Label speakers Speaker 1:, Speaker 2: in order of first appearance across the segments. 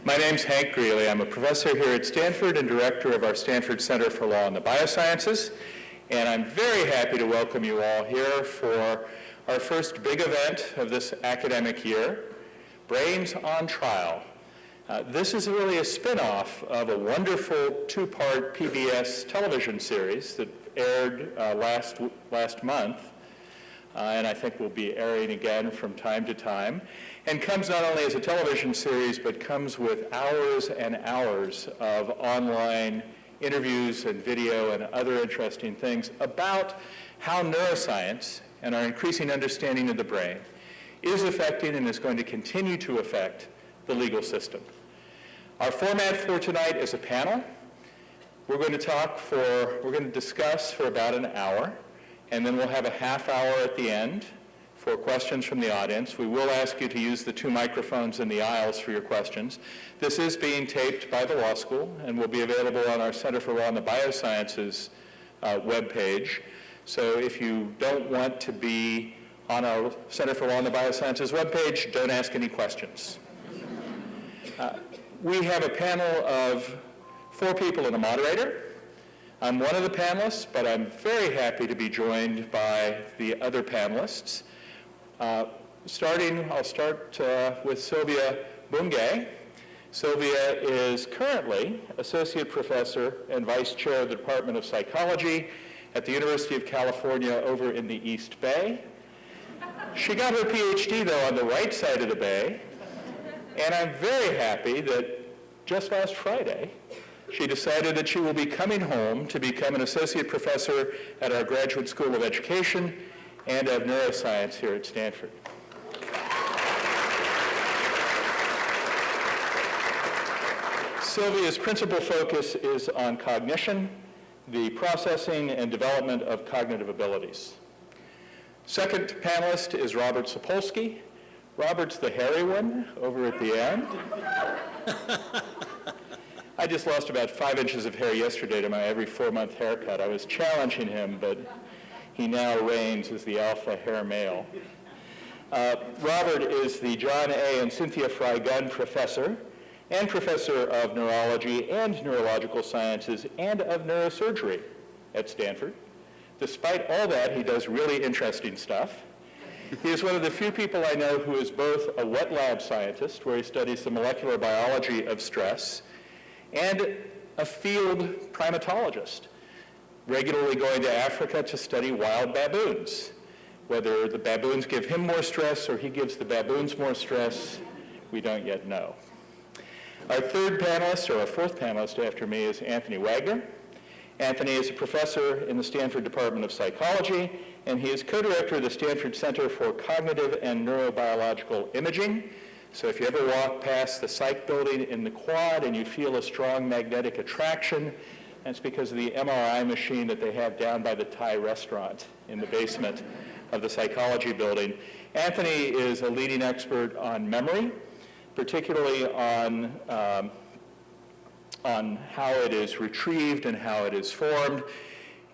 Speaker 1: My name's Hank Greeley. I'm a professor here at Stanford and director of our Stanford Center for Law and the Biosciences. And I'm very happy to welcome you all here for our first big event of this academic year, Brains on Trial. This is really a spin-off of a wonderful two-part PBS television series that aired last month, and I think will be airing again from time to time, and comes not only as a television series, but comes with hours and hours of online interviews and video and other interesting things about how neuroscience and our increasing understanding of the brain is affecting and is going to continue to affect the legal system. Our format for tonight is a panel. We're going to discuss for about an hour, and then we'll have a half hour at the end for questions from the audience. We will ask you to use the two microphones in the aisles for your questions. This is being taped by the law school and will be available on our Center for Law and the Biosciences webpage. So if you don't want to be on our Center for Law and the Biosciences webpage, don't ask any questions. We have a panel of 4 people and a moderator. I'm one of the panelists, but I'm very happy to be joined by the other panelists. I'll start with Sylvia Bungay. Sylvia is currently Associate Professor and Vice Chair of the Department of Psychology at the University of California over in the East Bay. She got her PhD, though, on the right side of the bay, and I'm very happy that just last Friday, she decided that she will be coming home to become an Associate Professor at our Graduate School of Education and of Neuroscience here at Stanford. Sylvia's principal focus is on cognition, the processing and development of cognitive abilities. Second panelist is Robert Sapolsky. Robert's the hairy one over at the end. I just lost about 5 inches of hair yesterday to my every 4-month haircut. I was challenging him, but he now reigns as the alpha hair male. Robert is the John A. and Cynthia Fry Gunn Professor and Professor of Neurology and Neurological Sciences and of Neurosurgery at Stanford. Despite all that, he does really interesting stuff. He is one of the few people I know who is both a wet lab scientist, where he studies the molecular biology of stress, and a field primatologist, regularly going to Africa to study wild baboons. Whether the baboons give him more stress or he gives the baboons more stress, we don't yet know. Our third panelist, or our fourth panelist after me, is Anthony Wagner. Anthony is a professor in the Stanford Department of Psychology, and he is co-director of the Stanford Center for Cognitive and Neurobiological Imaging. So if you ever walk past the Psych building in the quad and you feel a strong magnetic attraction, that's because of the MRI machine that they have down by the Thai restaurant in the basement of the psychology building. Anthony is a leading expert on memory, particularly on how it is retrieved and how it is formed.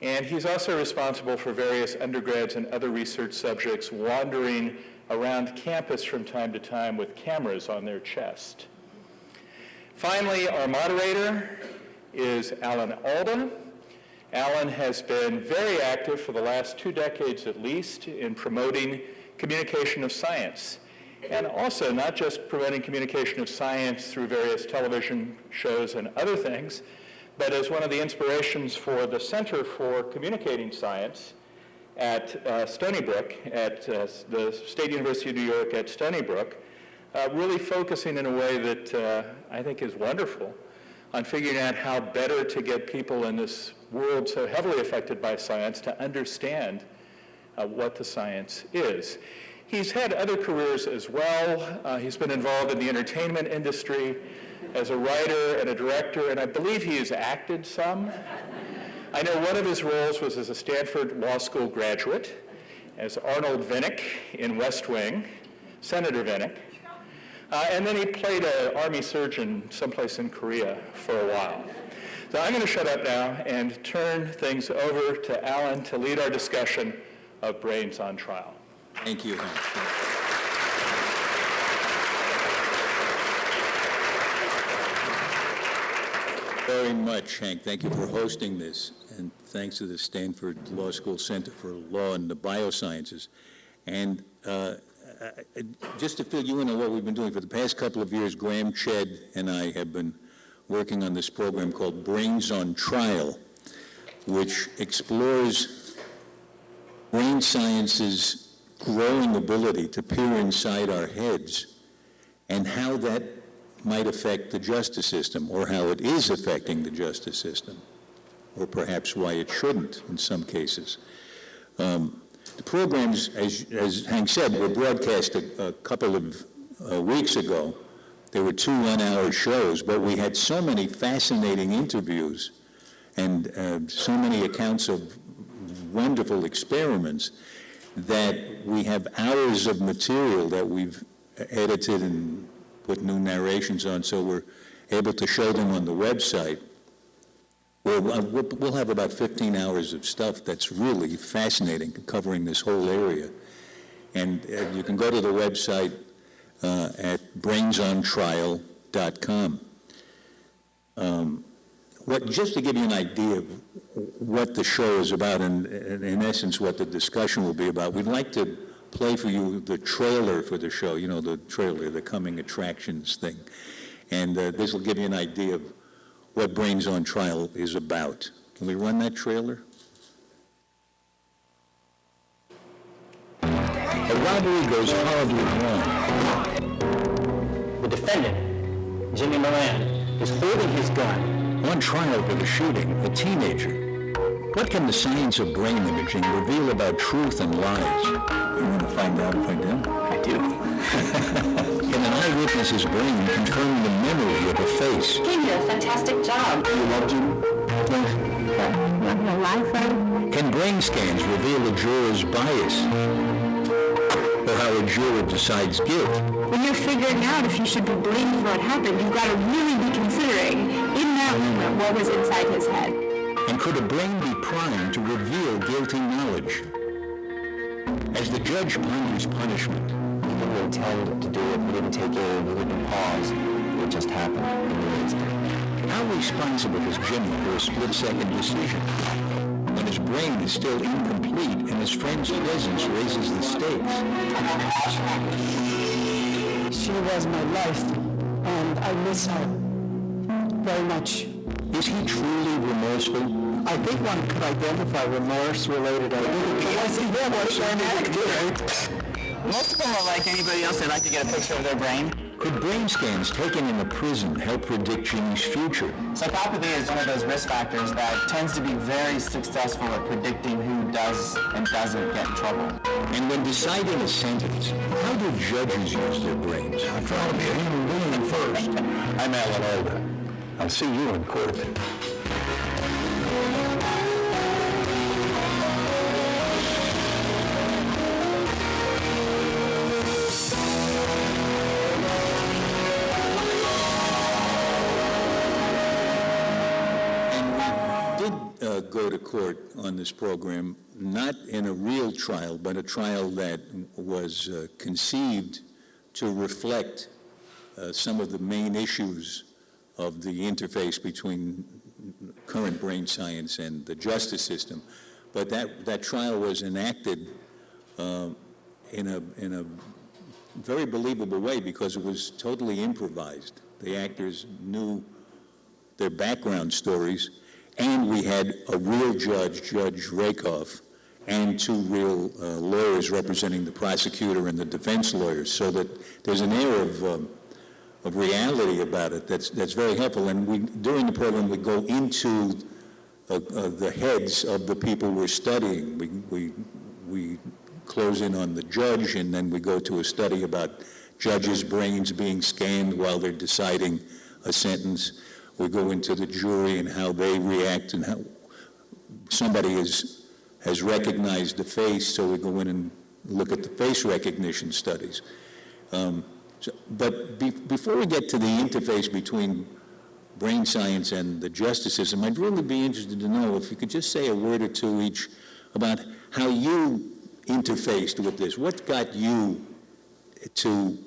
Speaker 1: And he's also responsible for various undergrads and other research subjects wandering around campus from time to time with cameras on their chest. Finally, our moderator is Alan Alda. Alan has been very active for the last 2 decades at least in promoting communication of science. And also not just promoting communication of science through various television shows and other things, but as one of the inspirations for the Center for Communicating Science at Stony Brook, at the State University of New York at Stony Brook, really focusing in a way that I think is wonderful on figuring out how better to get people in this world so heavily affected by science to understand what the science is. He's had other careers as well. He's been involved in the entertainment industry as a writer and a director, and I believe he has acted some. I know one of his roles was as a Stanford Law School graduate, as Arnold Vinnick in West Wing, Senator Vinnick. And then he played an army surgeon someplace in Korea for a while. So I'm going to shut up now and turn things over to Alan to lead our discussion of Brains on Trial.
Speaker 2: Thank you. very much, Hank. Thank you for hosting this, and thanks to the Stanford Law School Center for Law and the Biosciences. And just to fill you in on what we've been doing, for the past couple of years, Graham Chedd and I have been working on this program called Brains on Trial, which explores brain science's growing ability to peer inside our heads and how that might affect the justice system, or how it is affecting the justice system, or perhaps why it shouldn't in some cases. The programs, as Hank said, were broadcast a couple of weeks ago. There were 2 one-hour shows, but we had so many fascinating interviews and so many accounts of wonderful experiments that we have hours of material that we've edited and put new narrations on, so we're able to show them on the website. We'll have about 15 hours of stuff that's really fascinating, covering this whole area. And you can go to the website at brainsontrial.com. Just to give you an idea of what the show is about, and in essence what the discussion will be about, we'd like to play for you the trailer for the show, you know, the trailer, the coming attractions thing. And this will give you an idea of what Brains on Trial is about. Can we run that trailer? A robbery goes horribly wrong. The defendant, Jimmy Moran, is holding his gun. On trial for the shooting, a teenager. What can the science of brain imaging reveal about truth and lies? You want to find out if I do? I do. Can an eyewitness's brain confirm the memory of a face?
Speaker 3: You did a fantastic job.
Speaker 2: You loved him?
Speaker 3: Not gonna lie, Fred.
Speaker 2: Can brain scans reveal a juror's bias? Or how a juror decides guilt?
Speaker 3: When you're figuring out if you should be blamed for what happened, you've got to really be considering, in that moment, what was inside his head.
Speaker 2: And could a brain be primed to reveal guilty knowledge? As the judge ponders punishment,
Speaker 4: He didn't intend to do it. He didn't take aim. He didn't pause. It just happened in an instant.
Speaker 2: how responsible is Jimmy for a split-second decision when his brain is still incomplete and his friend's presence raises the stakes?
Speaker 5: She was my life, and I miss her very much.
Speaker 2: Is he truly remorseful?
Speaker 5: I think one could identify remorse-related identity. I think that was
Speaker 4: Most of them are like anybody else. They like to get a picture of their brain.
Speaker 2: Could brain scans taken in a prison help predict Jimmy's future?
Speaker 4: Psychopathy is one of those risk factors that tends to be very successful at predicting who does and doesn't get in trouble.
Speaker 2: And when deciding a sentence, how do judges use their brains?
Speaker 6: I'm trying to be a human being first.
Speaker 2: I'm Alan Alda. I'll see you in court. Go to court on this program, not in a real trial, but a trial that was conceived to reflect some of the main issues of the interface between current brain science and the justice system. But that trial was enacted in a very believable way because it was totally improvised. The actors knew their background stories, and we had a real judge, Judge Rakoff, and two real lawyers representing the prosecutor and the defense lawyers, so that there's an air of reality about it that's very helpful. And during the program, we go into the heads of the people we're studying. We close in on the judge, and then we go to a study about judges' brains being scanned while they're deciding a sentence. We go into the jury and how they react and how somebody has recognized the face, so we go in and look at the face recognition studies. Before we get to the interface between brain science and the justice system, I'd really be interested to know if you could just say a word or two each about how you interfaced with this. What got you to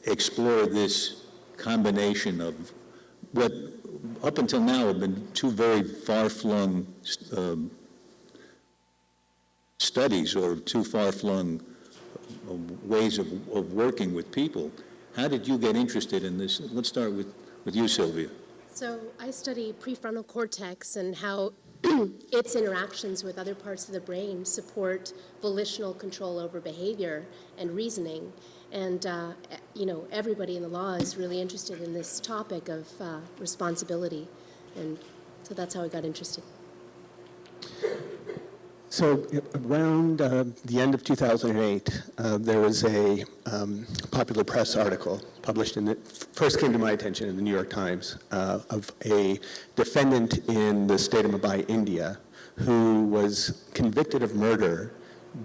Speaker 2: explore this combination of what up until now have been two very far-flung studies or two far-flung ways of working with people. How did you get interested in this? Let's start with you, Sylvia.
Speaker 7: So I study prefrontal cortex and how its interactions with other parts of the brain support volitional control over behavior and reasoning. And, everybody in the law is really interested in this topic of responsibility. And so that's how I got interested.
Speaker 8: So around the end of 2008, there was a popular press article published first came to my attention in the New York Times of a defendant in the state of Mumbai, India, who was convicted of murder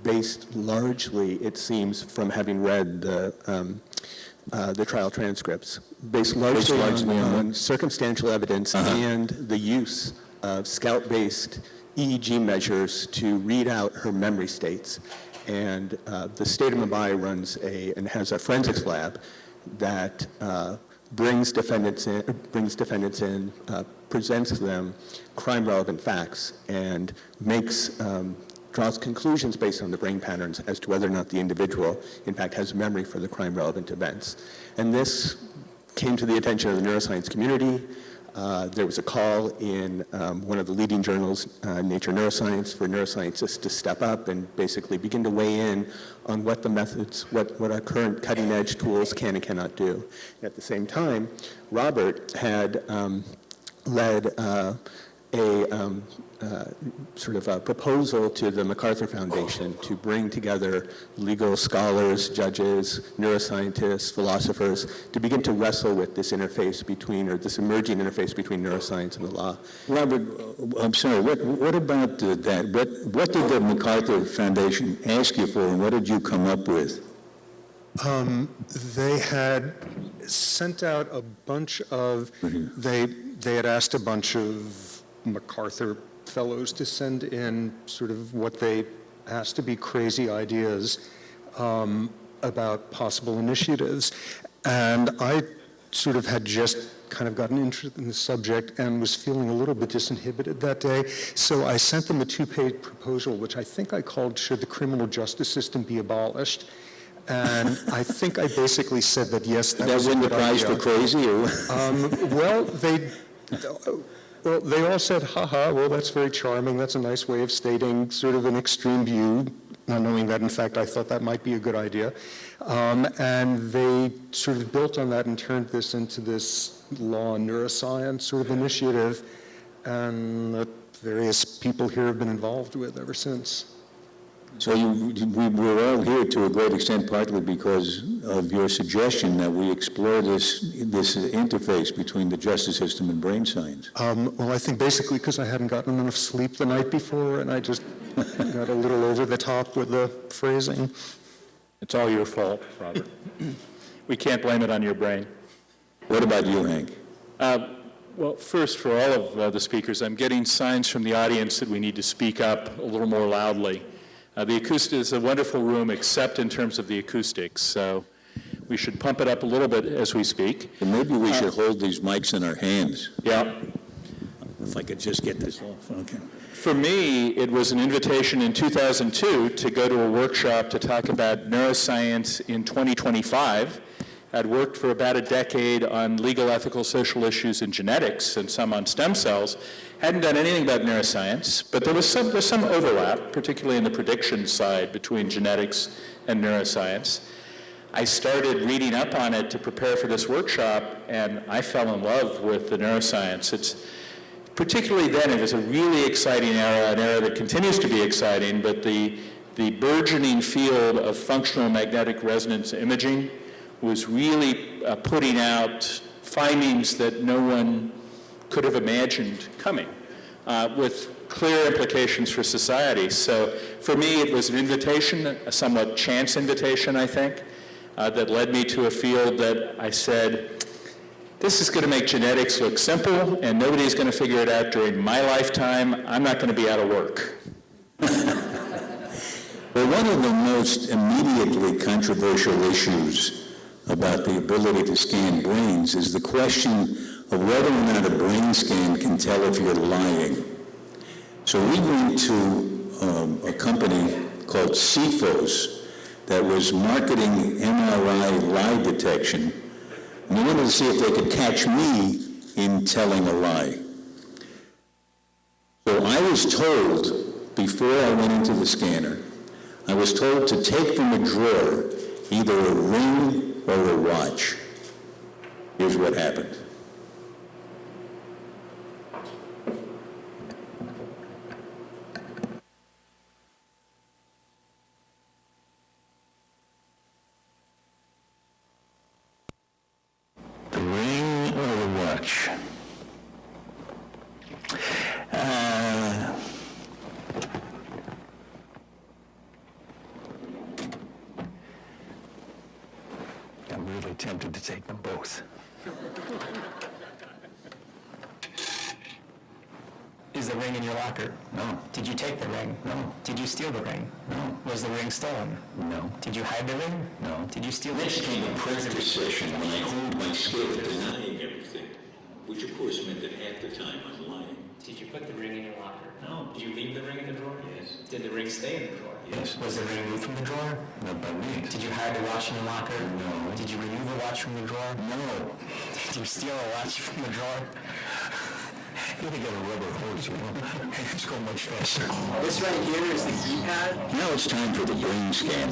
Speaker 8: based largely, it seems, from having read the trial transcripts, based largely on circumstantial evidence and the use of scout-based EEG measures to read out her memory states. And the state of Mumbai runs and has a forensics lab that brings defendants in, presents them crime-relevant facts, and draws conclusions based on the brain patterns as to whether or not the individual, in fact, has memory for the crime-relevant events. And this came to the attention of the neuroscience community. There was a call in one of the leading journals, Nature Neuroscience, for neuroscientists to step up and basically begin to weigh in on what the methods, what our current cutting-edge tools can and cannot do. And at the same time, Robert had led sort of a proposal to the MacArthur Foundation to bring together legal scholars, judges, neuroscientists, philosophers, to begin to wrestle with this interface between, or this emerging interface between neuroscience and the law.
Speaker 2: Robert, I'm sorry, what about that? What did the MacArthur Foundation ask you for, and what did you come up with?
Speaker 9: They had sent out a bunch of, they had asked a bunch of MacArthur fellows to send in sort of what they asked to be crazy ideas about possible initiatives. And I sort of had just kind of gotten interested in the subject and was feeling a little bit disinhibited that day. So I sent them a 2-page proposal, which I think I called, "Should the criminal justice system be abolished?" And I think I basically said that, yes, that was a good idea. That win the prize for crazy? Or? Well, they all said, haha, well, that's very charming. That's a nice way of stating sort of an extreme view, not knowing that, in fact, I thought that might be a good idea. And they sort of built on that and turned this into this law and neuroscience sort of initiative, and that various people here have been involved with ever since.
Speaker 2: So we're all here to a great extent partly because of your suggestion that we explore this interface between the justice system and brain science.
Speaker 9: Well, I think basically because I hadn't gotten enough sleep the night before, and I just got a little over the top with the phrasing.
Speaker 1: It's all your fault, Robert. We can't blame it on your brain.
Speaker 2: What about you, Hank?
Speaker 1: Well, first, for all of the speakers, I'm getting signs from the audience that we need to speak up a little more loudly. The acoustic is a wonderful room, except in terms of the acoustics, so we should pump it up a little bit as we speak.
Speaker 2: And maybe we should hold these mics in our hands.
Speaker 1: Yeah.
Speaker 2: If I could just get this off. Okay.
Speaker 1: For me, it was an invitation in 2002 to go to a workshop to talk about neuroscience in 2025. I'd worked for about a decade on legal, ethical, social issues in genetics and some on stem cells. Hadn't done anything about neuroscience, but there's some overlap, particularly in the prediction side between genetics and neuroscience. I started reading up on it to prepare for this workshop, and I fell in love with the neuroscience. It's particularly then, it was a really exciting era, an era that continues to be exciting, but the burgeoning field of functional magnetic resonance imaging was really putting out findings that no one could have imagined coming, with clear implications for society. So for me, it was an invitation, a somewhat chance invitation, I think, that led me to a field that I said, this is going to make genetics look simple, and nobody's going to figure it out during my lifetime. I'm not going to be out of work.
Speaker 2: Well, one of the most immediately controversial issues about the ability to scan brains is the question of whether or not a brain scan can tell if you're lying. So we went to a company called CFOS that was marketing MRI lie detection, and they wanted to see if they could catch me in telling a lie. So I was told, before I went into the scanner, I was told to take from a drawer either a ring or a watch. Here's what happened.
Speaker 6: The ring or the watch? I'm really tempted to take them both.
Speaker 4: Is the ring in your locker?
Speaker 6: No.
Speaker 4: Did you take the ring?
Speaker 6: No.
Speaker 4: Did you steal the ring?
Speaker 6: No.
Speaker 4: Was the ring stolen?
Speaker 6: No.
Speaker 4: Did you hide the ring?
Speaker 6: No.
Speaker 4: Did you steal the
Speaker 2: Next
Speaker 4: ring?
Speaker 2: came a practice session when I honed my skill at denying everything, which of course meant that half the time I'm lying.
Speaker 4: Did you put the ring in your locker?
Speaker 6: No.
Speaker 4: Did you leave the ring in the drawer?
Speaker 6: Yes.
Speaker 4: Did the ring stay in the drawer?
Speaker 6: Yes.
Speaker 4: Was the ring removed from the drawer?
Speaker 6: Not by me.
Speaker 4: Did you hide the watch in your locker?
Speaker 6: No.
Speaker 4: Did you remove a watch from the drawer?
Speaker 6: No.
Speaker 4: Did you steal a watch from the drawer?
Speaker 6: You gotta get a rubber hose, you know? It's going much faster.
Speaker 4: This right here is the keypad.
Speaker 2: Now it's time for the brain scan.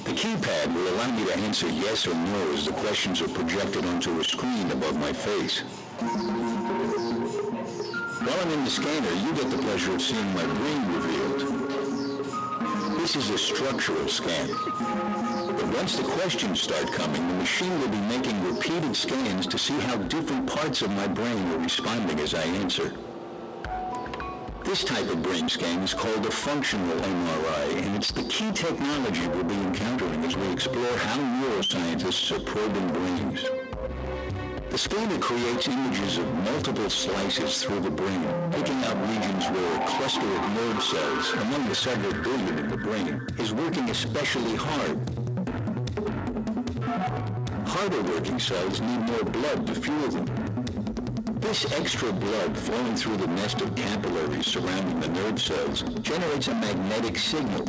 Speaker 2: The keypad will allow me to answer yes or no as the questions are projected onto a screen above my face. While I'm in the scanner, you get the pleasure of seeing my brain revealed. This is a structural scan. But once the questions start coming, the machine will be making repeated scans to see how different parts of my brain are responding as I answer. This type of brain scan is called a functional MRI, and it's the key technology we'll be encountering as we explore how neuroscientists are probing brains. The scanner creates images of multiple slices through the brain, picking out regions where a cluster of nerve cells, among the several billion in the brain, is working especially hard. Harder working cells need more blood to fuel them. This extra blood flowing through the nest of capillaries surrounding the nerve cells generates a magnetic signal.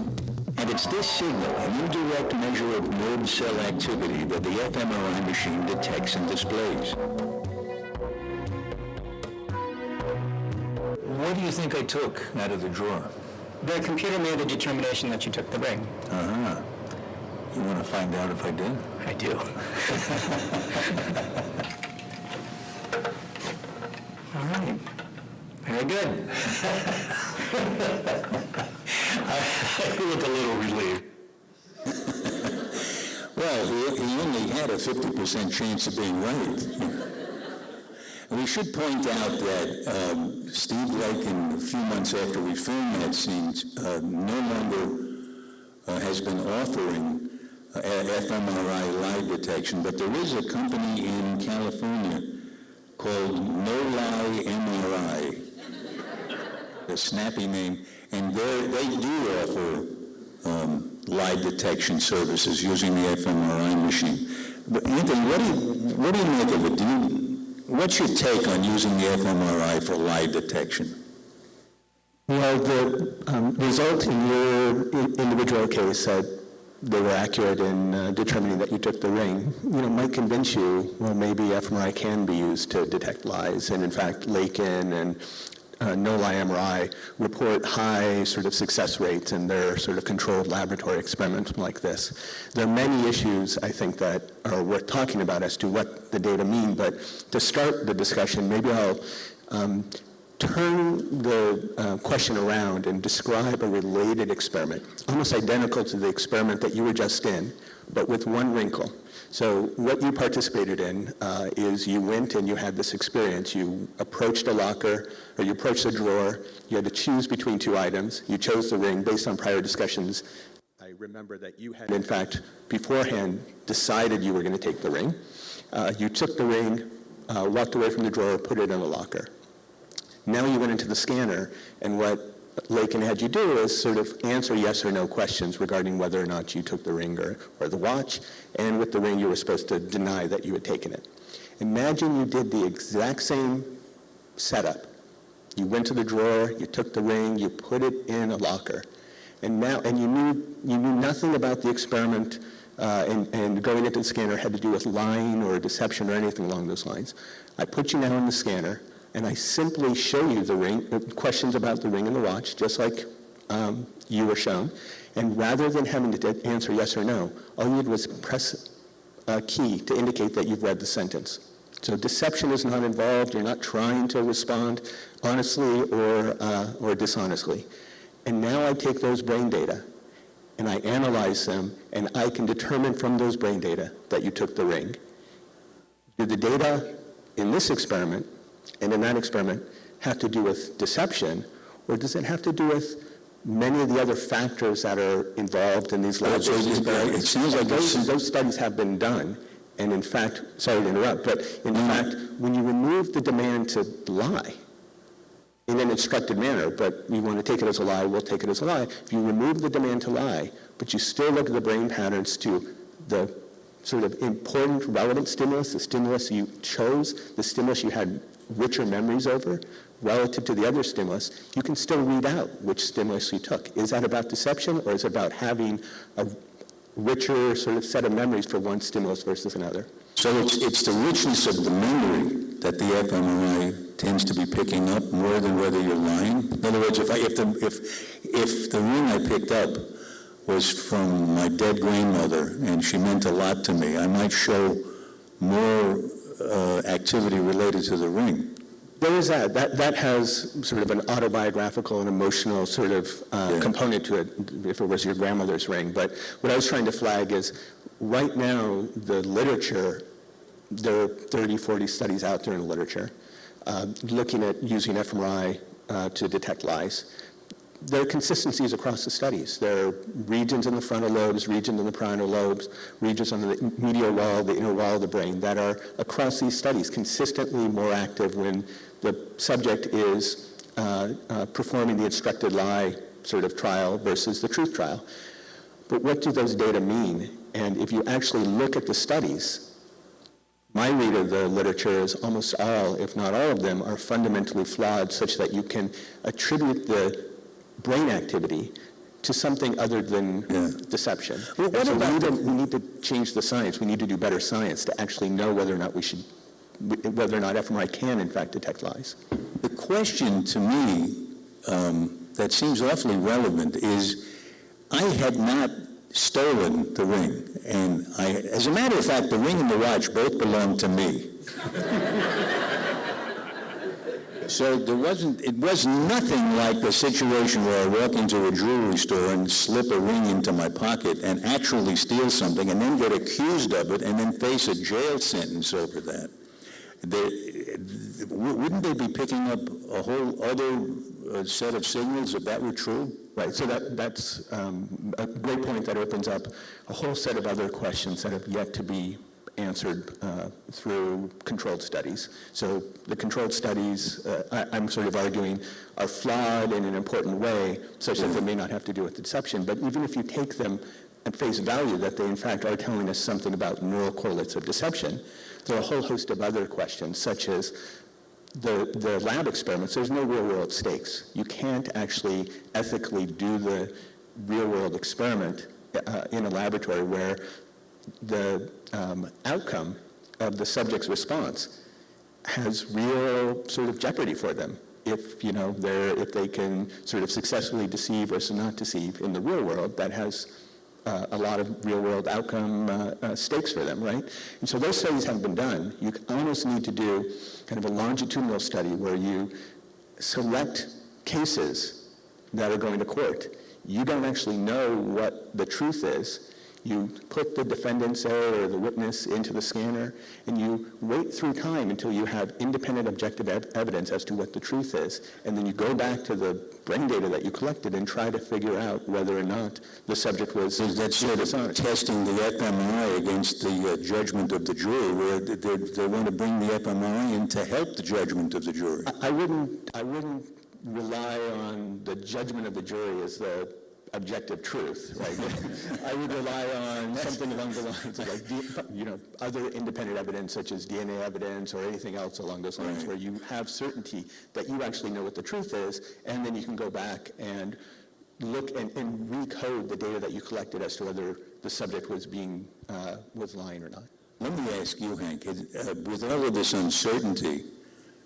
Speaker 2: And it's this signal, an indirect measure of nerve cell activity, that the fMRI machine detects and displays.
Speaker 6: What do you think I took out of the drawer?
Speaker 4: The computer made the determination that you took the ring.
Speaker 6: Uh-huh. You want to find out if I did?
Speaker 4: I do. All right. Very good.
Speaker 6: I look a little relieved.
Speaker 2: Well, he only had a 50% chance of being right. And we should point out that Steve Lakin, a few months after we filmed that scene, no longer has been offering fMRI lie detection, but there is a company in California called No Lie MRI, a snappy name, and they do offer lie detection services using the fMRI machine. But Anthony, what do you make of it? What's your take on using the fMRI for lie detection?
Speaker 8: Well, the result in your individual case that they were accurate in determining that you took the ring, might convince you, well, maybe fMRI can be used to detect lies. And in fact, Lakin and No Lie MRI report high sort of success rates in their sort of controlled laboratory experiments like this. There are many issues, I think, that are worth talking about as to what the data mean, but to start the discussion, maybe I'll turn the question around and describe a related experiment, almost identical to the experiment that you were just in, but with one wrinkle. So what you participated in is you went and you had this experience. You approached a locker, or you approached a drawer. You had to choose between two items. You chose the ring based on prior discussions. I remember that you had, in fact, beforehand decided you were going to take the ring. You took the ring, walked away from the drawer, put it in a locker. Now you went into the scanner, and what Lakin had you do is sort of answer yes or no questions regarding whether or not you took the ring or the watch, and with the ring you were supposed to deny that you had taken it. Imagine you did the exact same setup. You went to the drawer, you took the ring, you put it in a locker, and you knew nothing about the experiment, and going into the scanner had to do with lying or deception or anything along those lines. I put you now in the scanner, and I simply show you the ring, questions about the ring and the watch, just like you were shown. And rather than having to answer yes or no, all you did was press a key to indicate that you've read the sentence. So deception is not involved. You're not trying to respond honestly or dishonestly. And now I take those brain data and I analyze them, and I can determine from those brain data that you took the ring. Do the data in this experiment and in that experiment have to do with deception, or does it have to do with many of the other factors that are involved in these lab-based experiments?
Speaker 2: It sounds like
Speaker 8: those studies have been done, and in fact, sorry to interrupt, but in fact, when you remove the demand to lie in an instructed manner, but you want to take it as a lie, we'll take it as a lie. If you remove the demand to lie, but you still look at the brain patterns to the sort of important, relevant stimulus, the stimulus you chose, the stimulus you had richer memories over, relative to the other stimulus, you can still read out which stimulus you took. Is that about deception, or is it about having a richer sort of set of memories for one stimulus versus another?
Speaker 2: So it's the richness of the memory that the fMRI tends to be picking up more than whether you're lying. In other words, if the ring I picked up was from my dead grandmother and she meant a lot to me, I might show more activity related to the ring.
Speaker 8: There is that. That has sort of an autobiographical and emotional sort of component to it, if it was your grandmother's ring. But what I was trying to flag is, right now, the literature, there are 30, 40 studies out there in the literature looking at using fMRI to detect lies. There are consistencies across the studies. There are regions in the frontal lobes, regions in the parietal lobes, regions on the medial wall, the inner wall of the brain that are across these studies consistently more active when the subject is performing the instructed lie sort of trial versus the truth trial. But what do those data mean? And if you actually look at the studies, my read of the literature is almost all, if not all of them, are fundamentally flawed such that you can attribute the brain activity to something other than deception. Well, we need to change the science. We need to do better science to actually know whether or not fMRI can in fact detect lies.
Speaker 2: The question to me that seems awfully relevant is, I had not stolen the ring, and as a matter of fact, the ring and the watch both belonged to me. So it was nothing like the situation where I walk into a jewelry store and slip a ring into my pocket and actually steal something and then get accused of it and then face a jail sentence over that. Wouldn't they be picking up a whole other set of signals if that were true?
Speaker 8: Right, so that's a great point that opens up a whole set of other questions that have yet to be answered through controlled studies. So the controlled studies, I'm sort of arguing, are flawed in an important way, such that they may not have to do with deception. But even if you take them at face value, that they in fact are telling us something about neural correlates of deception, there are a whole host of other questions, such as the lab experiments. There's no real-world stakes. You can't actually ethically do the real-world experiment in a laboratory where the outcome of the subject's response has real sort of jeopardy for them. If they can sort of successfully deceive versus not deceive in the real world, that has a lot of real-world outcome stakes for them, right? And so those studies haven't been done. You almost need to do kind of a longitudinal study where you select cases that are going to court. You don't actually know what the truth is. You put the defendant's or the witness into the scanner, and you wait through time until you have independent objective evidence as to what the truth is, and then you go back to the brain data that you collected and try to figure out whether or not the subject was
Speaker 2: sort of testing the fMRI against the judgment of the jury, where they want to bring the fMRI in to help the judgment of the jury.
Speaker 8: I wouldn't rely on the judgment of the jury as the objective truth, right? I would rely on something along the lines of like, other independent evidence such as DNA evidence or anything else along those lines where you have certainty that you actually know what the truth is, and then you can go back and look and recode the data that you collected as to whether the subject was lying or not.
Speaker 2: Let me ask you, Hank, with all of this uncertainty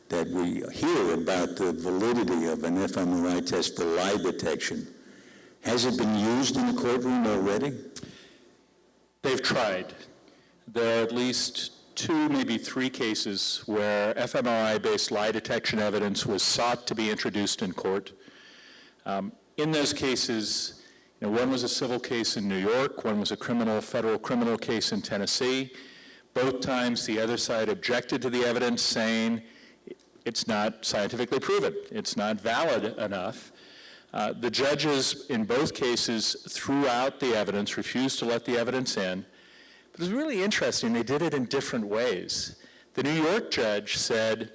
Speaker 2: that we hear about the validity of an fMRI test for lie detection, has it been used in the courtroom already?
Speaker 1: They've tried. There are at least 2, maybe 3 cases where fMRI-based lie detection evidence was sought to be introduced in court. In those cases, one was a civil case in New York, one was a federal criminal case in Tennessee. Both times the other side objected to the evidence, saying it's not scientifically proven, it's not valid enough. The judges in both cases threw out the evidence, refused to let the evidence in. But it was really interesting, they did it in different ways. The New York judge said,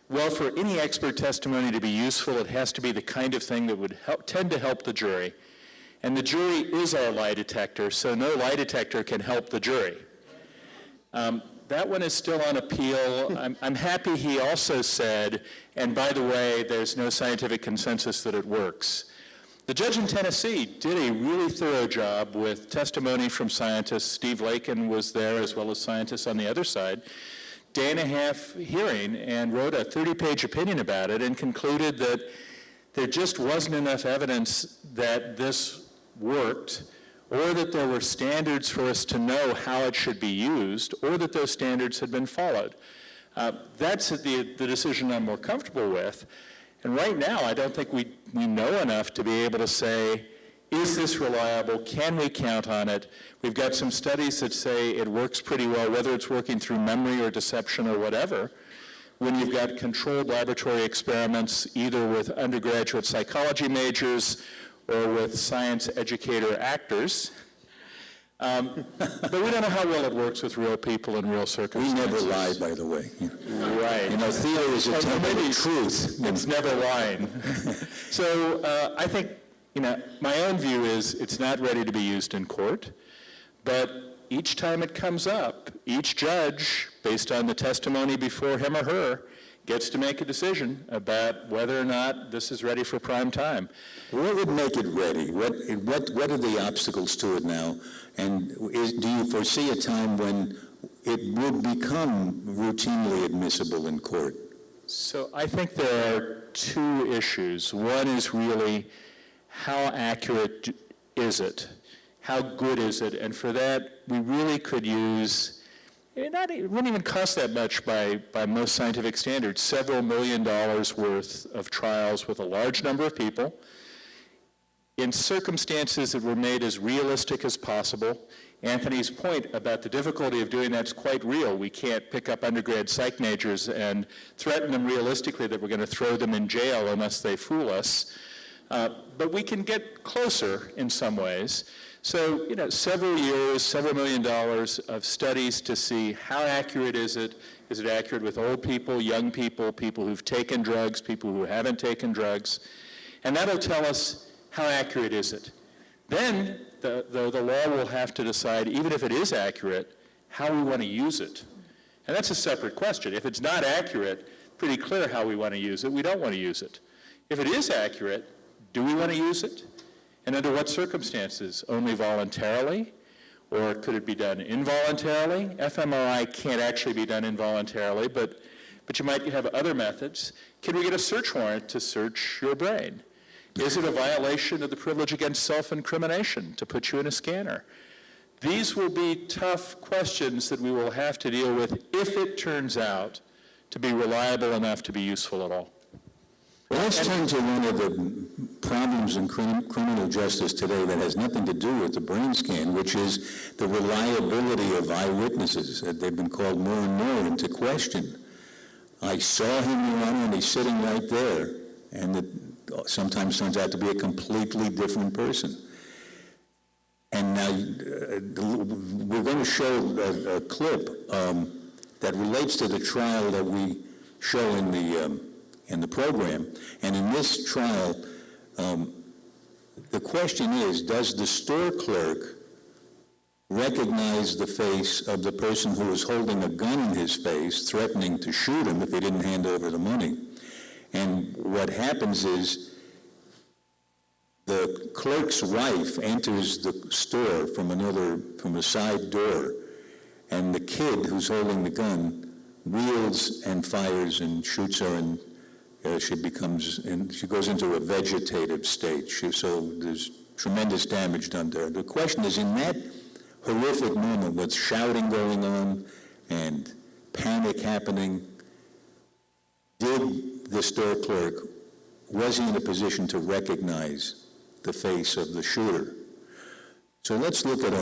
Speaker 1: well, for any expert testimony to be useful, it has to be the kind of thing that would tend to help the jury. And the jury is our lie detector, so no lie detector can help the jury. That one is still on appeal. I'm happy he also said, and by the way, there's no scientific consensus that it works. The judge in Tennessee did a really thorough job with testimony from scientists. Steve Lakin was there, as well as scientists on the other side. Day and a half hearing, and wrote a 30-page opinion about it and concluded that there just wasn't enough evidence that this worked, or that there were standards for us to know how it should be used, or that those standards had been followed. That's the decision I'm more comfortable with. And right now, I don't think we know enough to be able to say, is this reliable? Can we count on it? We've got some studies that say it works pretty well, whether it's working through memory or deception or whatever. When you've got controlled laboratory experiments, either with undergraduate psychology majors or with science educator actors. But we don't know how well it works with real people in real circumstances.
Speaker 2: We never lie, by the way.
Speaker 1: Right.
Speaker 2: Theory is a temple of truth.
Speaker 1: It's never lying. So I think, my own view is it's not ready to be used in court, but each time it comes up, each judge, based on the testimony before him or her, gets to make a decision about whether or not this is ready for prime time.
Speaker 2: What would make it ready? What are the obstacles to it now? And do you foresee a time when it would become routinely admissible in court?
Speaker 1: So I think there are 2 issues. One is really, how accurate is it? How good is it? And for that, we really could use, it wouldn't even cost that much by most scientific standards, several $1 million worth of trials with a large number of people, in circumstances that were made as realistic as possible. Anthony's point about the difficulty of doing that's quite real. We can't pick up undergrad psych majors and threaten them realistically that we're going to throw them in jail unless they fool us. But we can get closer in some ways. So, several years, several $1 million of studies to see how accurate is it? Is it accurate with old people, young people, people who've taken drugs, people who haven't taken drugs? And that'll tell us how accurate is it. Then the law will have to decide, even if it is accurate, how we want to use it. And that's a separate question. If it's not accurate, pretty clear how we want to use it. We don't want to use it. If it is accurate, do we want to use it? And under what circumstances? Only voluntarily? Or could it be done involuntarily? fMRI can't actually be done involuntarily, but you might have other methods. Can we get a search warrant to search your brain? Is it a violation of the privilege against self-incrimination to put you in a scanner? These will be tough questions that we will have to deal with if it turns out to be reliable enough to be useful at all.
Speaker 2: Well, let's turn to one of the problems in criminal justice today that has nothing to do with the brain scan, which is the reliability of eyewitnesses. They've been called more and more into question. I saw him, Your Honor, and he's sitting right there, and it sometimes turns out to be a completely different person. And now we're going to show a clip that relates to the trial that we show in the program. And in this trial, the question is, does the store clerk recognize the face of the person who was holding a gun in his face, threatening to shoot him if he didn't hand over the money? And what happens is the clerk's wife enters the store from a side door, and the kid who's holding the gun wields and fires and shoots her, and she goes into a vegetative state. So there's tremendous damage done to her. The question is, in that horrific moment with shouting going on and panic happening, did the store clerk, was he in a position to recognize the face of the shooter? So let's look at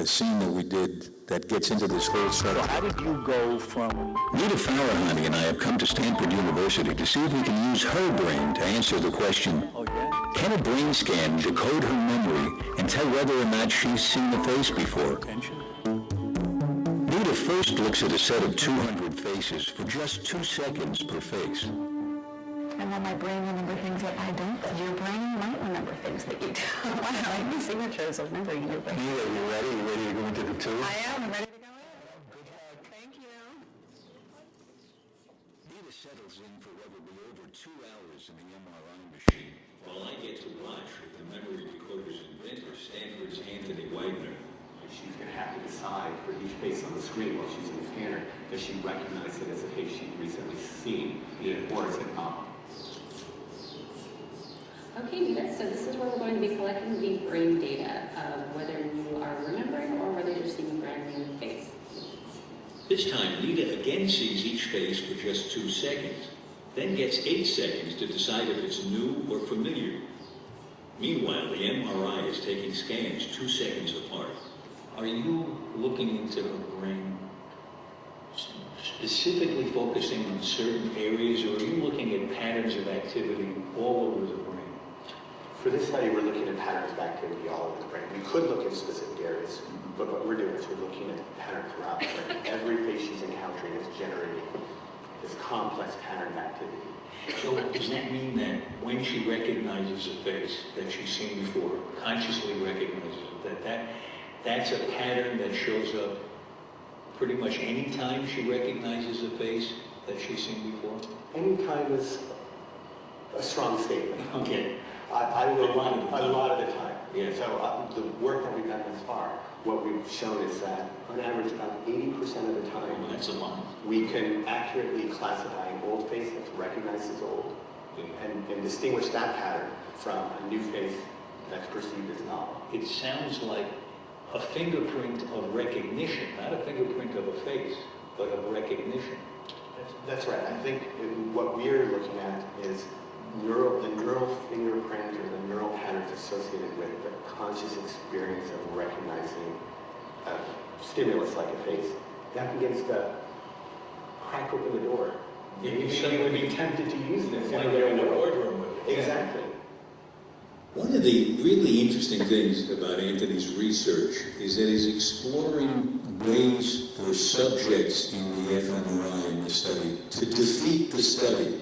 Speaker 2: a scene that we did that gets into this whole sort of...
Speaker 6: How did you go from...
Speaker 2: Nita Farahani and I have come to Stanford University to see if we can use her brain to answer the question, can a brain scan decode her memory and tell whether or not she's seen the face before? Nita first looks at a set of 200 faces for just 2 seconds per face.
Speaker 3: And will my brain remember things that I don't? Your brain might remember things that you don't. Wow, I have signatures of remembering your brain.
Speaker 6: Nita, you ready? You ready to go into the tour?
Speaker 3: I am ready to go in. Good luck. Thank you.
Speaker 2: Nita settles in for what will be over 2 hours in the MRI machine, while I get to watch with the memory recorder's inventor, Stanford's Anthony Widener.
Speaker 10: She's going to have to decide for each face on the screen while she's in the scanner, does she recognize it as a face she'd recently seen, or is it not?
Speaker 11: Okay, Nita, so this is where we're going to be collecting the brain data of whether you are remembering or whether you're seeing a brand new face.
Speaker 2: This time, Nita again sees each face for just 2 seconds, then gets 8 seconds to decide if it's new or familiar. Meanwhile, the MRI is taking scans 2 seconds apart. Are you looking into her brain, specifically focusing on certain areas, or are you looking at patterns of activity all over the brain?
Speaker 10: For this study, we're looking at patterns of activity all over the brain. We could look at specific areas, but what we're doing is we're looking at patterns throughout the brain. Every face she's encountering is generating this complex pattern of activity.
Speaker 2: So does that mean that when she recognizes a face that she's seen before, consciously recognizes it, that's a pattern that shows up pretty much any time she recognizes a face that she's seen before?
Speaker 10: Any time is a strong statement.
Speaker 2: Okay.
Speaker 10: I will a lot of the time.
Speaker 2: Yeah.
Speaker 10: So the work that we've done thus far, what we've shown is that on average about 80% of the time,
Speaker 2: Well, that's a lot.
Speaker 10: we can accurately classify an old face that's recognized as old and distinguish that pattern from a new face that's perceived as novel.
Speaker 2: It sounds like a fingerprint of recognition, not a fingerprint of a face, but of recognition.
Speaker 10: That's right. I think what we're looking at is the neural fingerprint or the neural patterns associated with the conscious experience of recognizing a stimulus like a face. That begins to crack open the door. Maybe you would be tempted to use this in a real world. Exactly.
Speaker 2: One of the really interesting things about Anthony's research is that he's exploring ways for subjects in the fMRI in the study to defeat the study,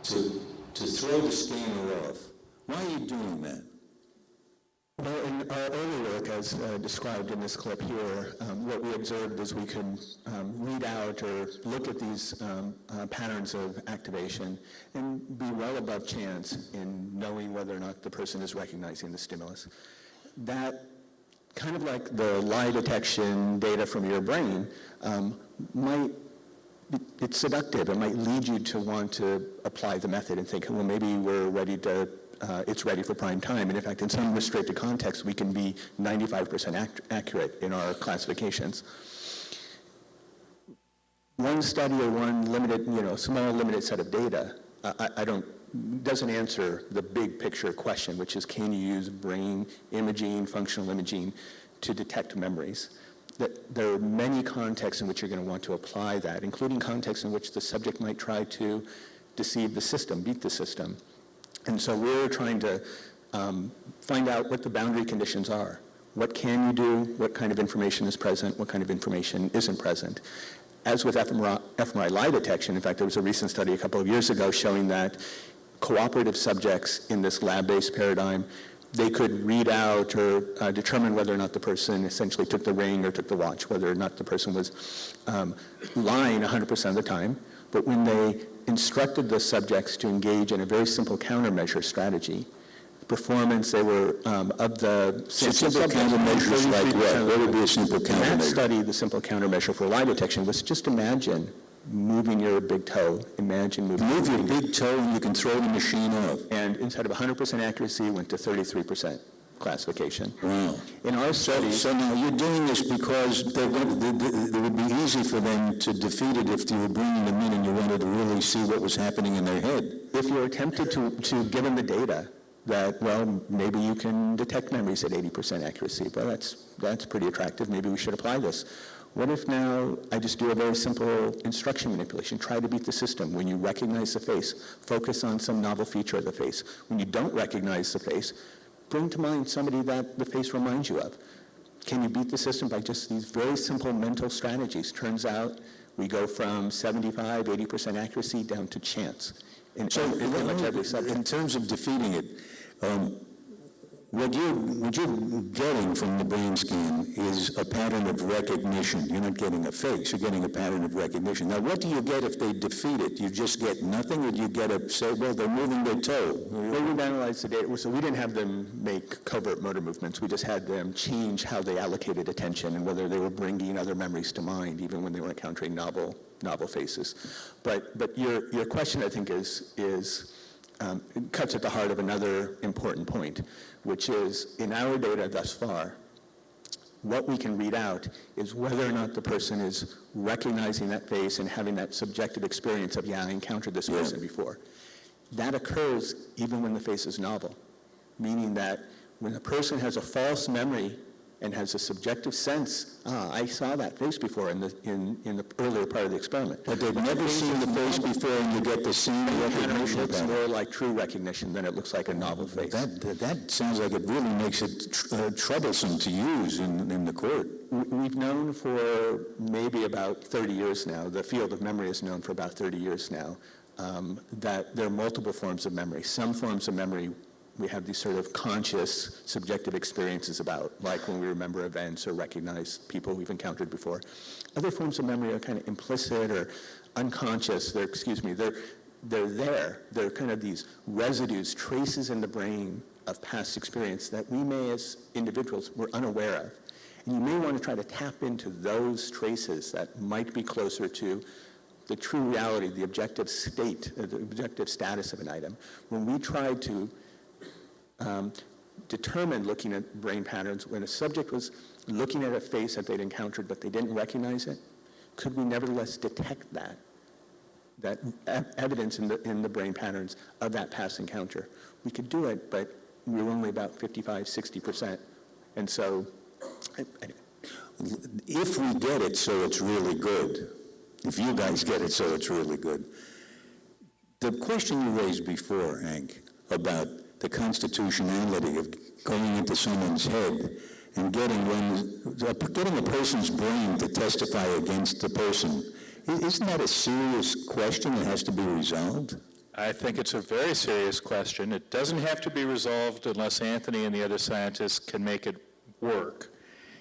Speaker 2: to throw the scanner off. Why are you doing that?
Speaker 8: Well, in our early work, as described in this clip here, what we observed is we could read out or look at these patterns of activation and be well above chance in knowing whether or not the person is recognizing the stimulus. That, kind of like the lie detection data from your brain, it's seductive. It might lead you to want to apply the method and think, well, maybe we're ready to it's ready for prime time. And in fact, in some restricted context, we can be 95% accurate in our classifications. One study or one limited, small limited set of data, doesn't answer the big picture question, which is, can you use brain imaging, functional imaging, to detect memories? There are many contexts in which you're going to want to apply that, including contexts in which the subject might try to deceive the system, beat the system. And so we're trying to find out what the boundary conditions are. What can you do? What kind of information is present? What kind of information isn't present? As with fMRI lie detection, in fact, there was a recent study a couple of years ago showing that cooperative subjects in this lab-based paradigm, they could read out or determine whether or not the person essentially took the ring or took the watch, whether or not the person was lying 100% of the time. But when they instructed the subjects to engage in a very simple countermeasure strategy, performance, they were of the
Speaker 2: simple countermeasures like what? What would be a simple countermeasure?
Speaker 8: In that study, the simple countermeasure for lie detection was just imagine moving your big toe. Imagine moving
Speaker 2: Move your big toe and you can throw the machine off.
Speaker 8: And instead of 100% accuracy, went to 33% classification.
Speaker 2: Wow.
Speaker 8: In our study...
Speaker 2: So now you're doing this because it would be easy for them to defeat it if you were bringing them in and you wanted to really see what was happening in their head.
Speaker 8: If you're tempted to give them the data that, well, maybe you can detect memories at 80% accuracy. Well, that's pretty attractive. Maybe we should apply this. What if now I just do a very simple instruction manipulation? Try to beat the system. When you recognize the face, focus on some novel feature of the face. When you don't recognize the face, bring to mind somebody that the face reminds you of. Can you beat the system by just these very simple mental strategies? Turns out we go from 75, 80% accuracy down to chance. In pretty much every subject.
Speaker 2: In terms of defeating it, what you're getting from the brain scan is a pattern of recognition. You're not getting a face, you're getting a pattern of recognition. Now, what do you get if they defeat it? You just get nothing, or do you get a, say, well, they're moving their toe?
Speaker 8: Well, we've analyzed the data, so we didn't have them make covert motor movements. We just had them change how they allocated attention and whether they were bringing other memories to mind, even when they were encountering novel faces. But your question, I think, cuts at the heart of another important point, which is, in our data thus far, what we can read out is whether or not the person is recognizing that face and having that subjective experience of, yeah, I encountered this person before. That occurs even when the face is novel, meaning that when a person has a false memory and has a subjective sense, I saw that face before in the earlier part of the experiment.
Speaker 2: But they've never seen the face before, and you get the same recognition.
Speaker 8: It looks more like true recognition than it looks like a novel face.
Speaker 2: That sounds like it really makes it troublesome to use in the court.
Speaker 8: We've known for maybe about 30 years now, the field of memory is known for about 30 years now, that there are multiple forms of memory. Some forms of memory we have these sort of conscious, subjective experiences about, like when we remember events or recognize people we've encountered before. Other forms of memory are kind of implicit or unconscious. They're there. They're kind of these residues, traces in the brain of past experience that we may, as individuals, were unaware of. And you may want to try to tap into those traces that might be closer to the true reality, the objective state, the objective status of an item. When we tried to determined, looking at brain patterns, when a subject was looking at a face that they'd encountered but they didn't recognize it, could we nevertheless detect that evidence in the brain patterns of that past encounter? We could do it, but we were only about 55, 60%. And so, anyway.
Speaker 2: If we get it so it's really good, if you guys get it so it's really good, the question you raised before, Hank, about the constitutionality of going into someone's head and getting a person's brain to testify against the person, isn't that a serious question that has to be resolved?
Speaker 1: I think it's a very serious question. It doesn't have to be resolved unless Anthony and the other scientists can make it work.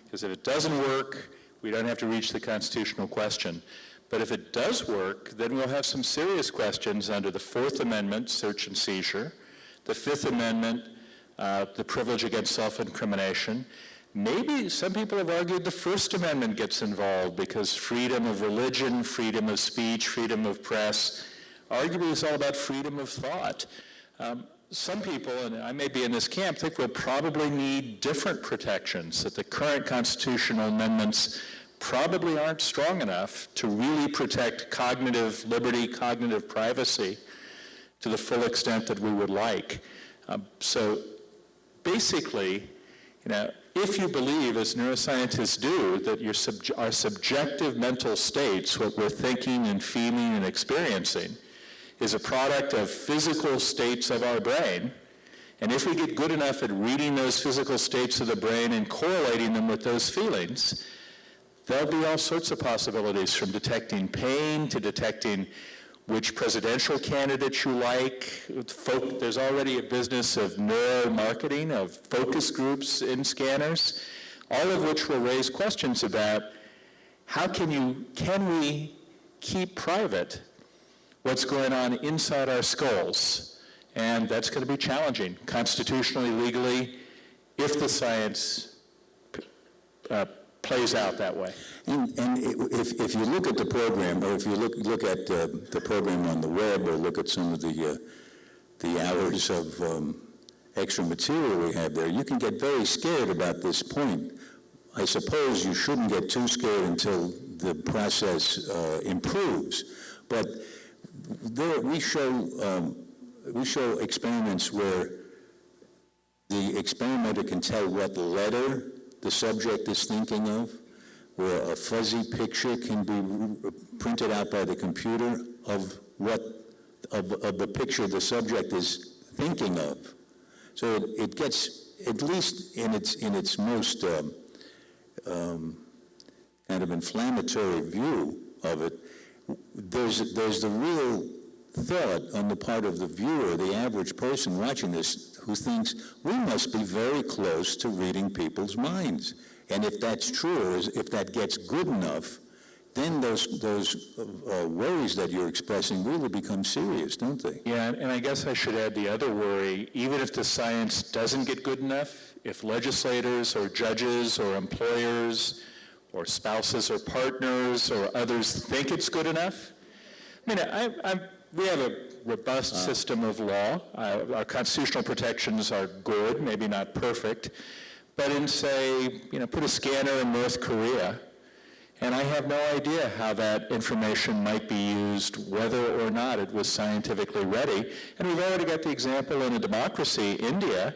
Speaker 1: Because if it doesn't work, we don't have to reach the constitutional question. But if it does work, then we'll have some serious questions under the Fourth Amendment, search and seizure, the Fifth Amendment, the privilege against self-incrimination. Maybe some people have argued the First Amendment gets involved because freedom of religion, freedom of speech, freedom of press, arguably is all about freedom of thought. Some people, and I may be in this camp, think we'll probably need different protections, that the current constitutional amendments probably aren't strong enough to really protect cognitive liberty, cognitive privacy to the full extent that we would like. So basically, if you believe, as neuroscientists do, that our subjective mental states, what we're thinking and feeling and experiencing, is a product of physical states of our brain, and if we get good enough at reading those physical states of the brain and correlating them with those feelings, there'll be all sorts of possibilities, from detecting pain to detecting which presidential candidates you like. There's already a business of neuromarketing, of focus groups in scanners, all of which will raise questions about can we keep private what's going on inside our skulls? And that's going to be challenging, constitutionally, legally, if the science plays out that way.
Speaker 2: And if you look at the program, or if you look at the program on the web, or look at some of the hours of extra material we have there, you can get very scared about this point. I suppose you shouldn't get too scared until the process improves. But there we show experiments where the experimenter can tell what letter the subject is thinking of, where a fuzzy picture can be printed out by the computer of the picture the subject is thinking of. So it gets, at least in its most kind of inflammatory view of it, there's the real thought on the part of the viewer, the average person watching this, who thinks we must be very close to reading people's minds. And if that's true, or if that gets good enough, then those worries that you're expressing really become serious, don't they?
Speaker 1: Yeah, and I guess I should add the other worry, even if the science doesn't get good enough, if legislators or judges or employers or spouses or partners or others think it's good enough, I mean, we have a robust system of law. Our constitutional protections are good, maybe not perfect, but in, say, put a scanner in North Korea, and I have no idea how that information might be used, whether or not it was scientifically ready. And we've already got the example in a democracy, India.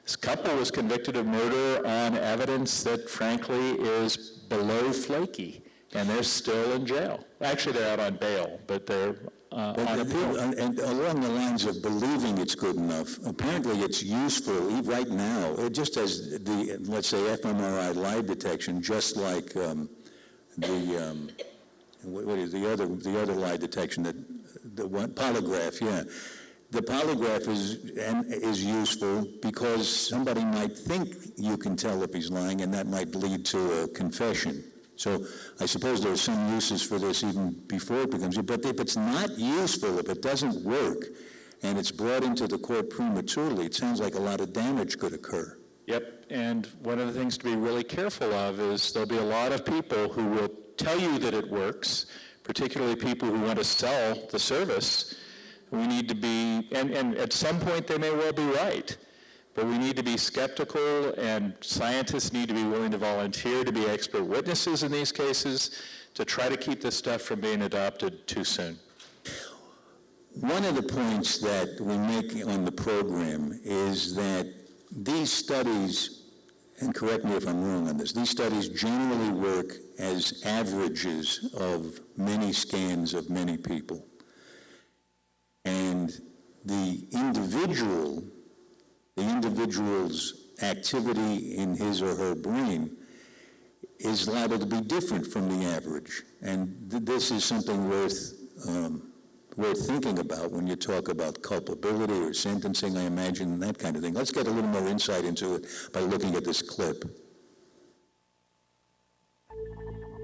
Speaker 1: This couple was convicted of murder on evidence that, frankly, is below flaky, and they're still in jail. Actually, they're out on bail, but they're on appeal.
Speaker 2: And along the lines of believing it's good enough, apparently it's useful right now, just as the, let's say, fMRI lie detection, just like what is the other lie detection, polygraph, yeah. The polygraph is useful because somebody might think you can tell if he's lying, and that might lead to a confession. So I suppose there are some uses for this even before it becomes, but if it's not useful, if it doesn't work, and it's brought into the court prematurely, it sounds like a lot of damage could occur.
Speaker 1: Yep, and one of the things to be really careful of is there'll be a lot of people who will tell you that it works, particularly people who want to sell the service. We need to be, and at some point they may well be right, but we need to be skeptical, and scientists need to be willing to volunteer to be expert witnesses in these cases to try to keep this stuff from being adopted too soon.
Speaker 2: One of the points that we make on the program is that these studies, and correct me if I'm wrong on this, these studies generally work as averages of many scans of many people. And the individual's activity in his or her brain is liable to be different from the average. And this is something worth thinking about when you talk about culpability or sentencing, I imagine, that kind of thing. Let's get a little more insight into it by looking at this clip.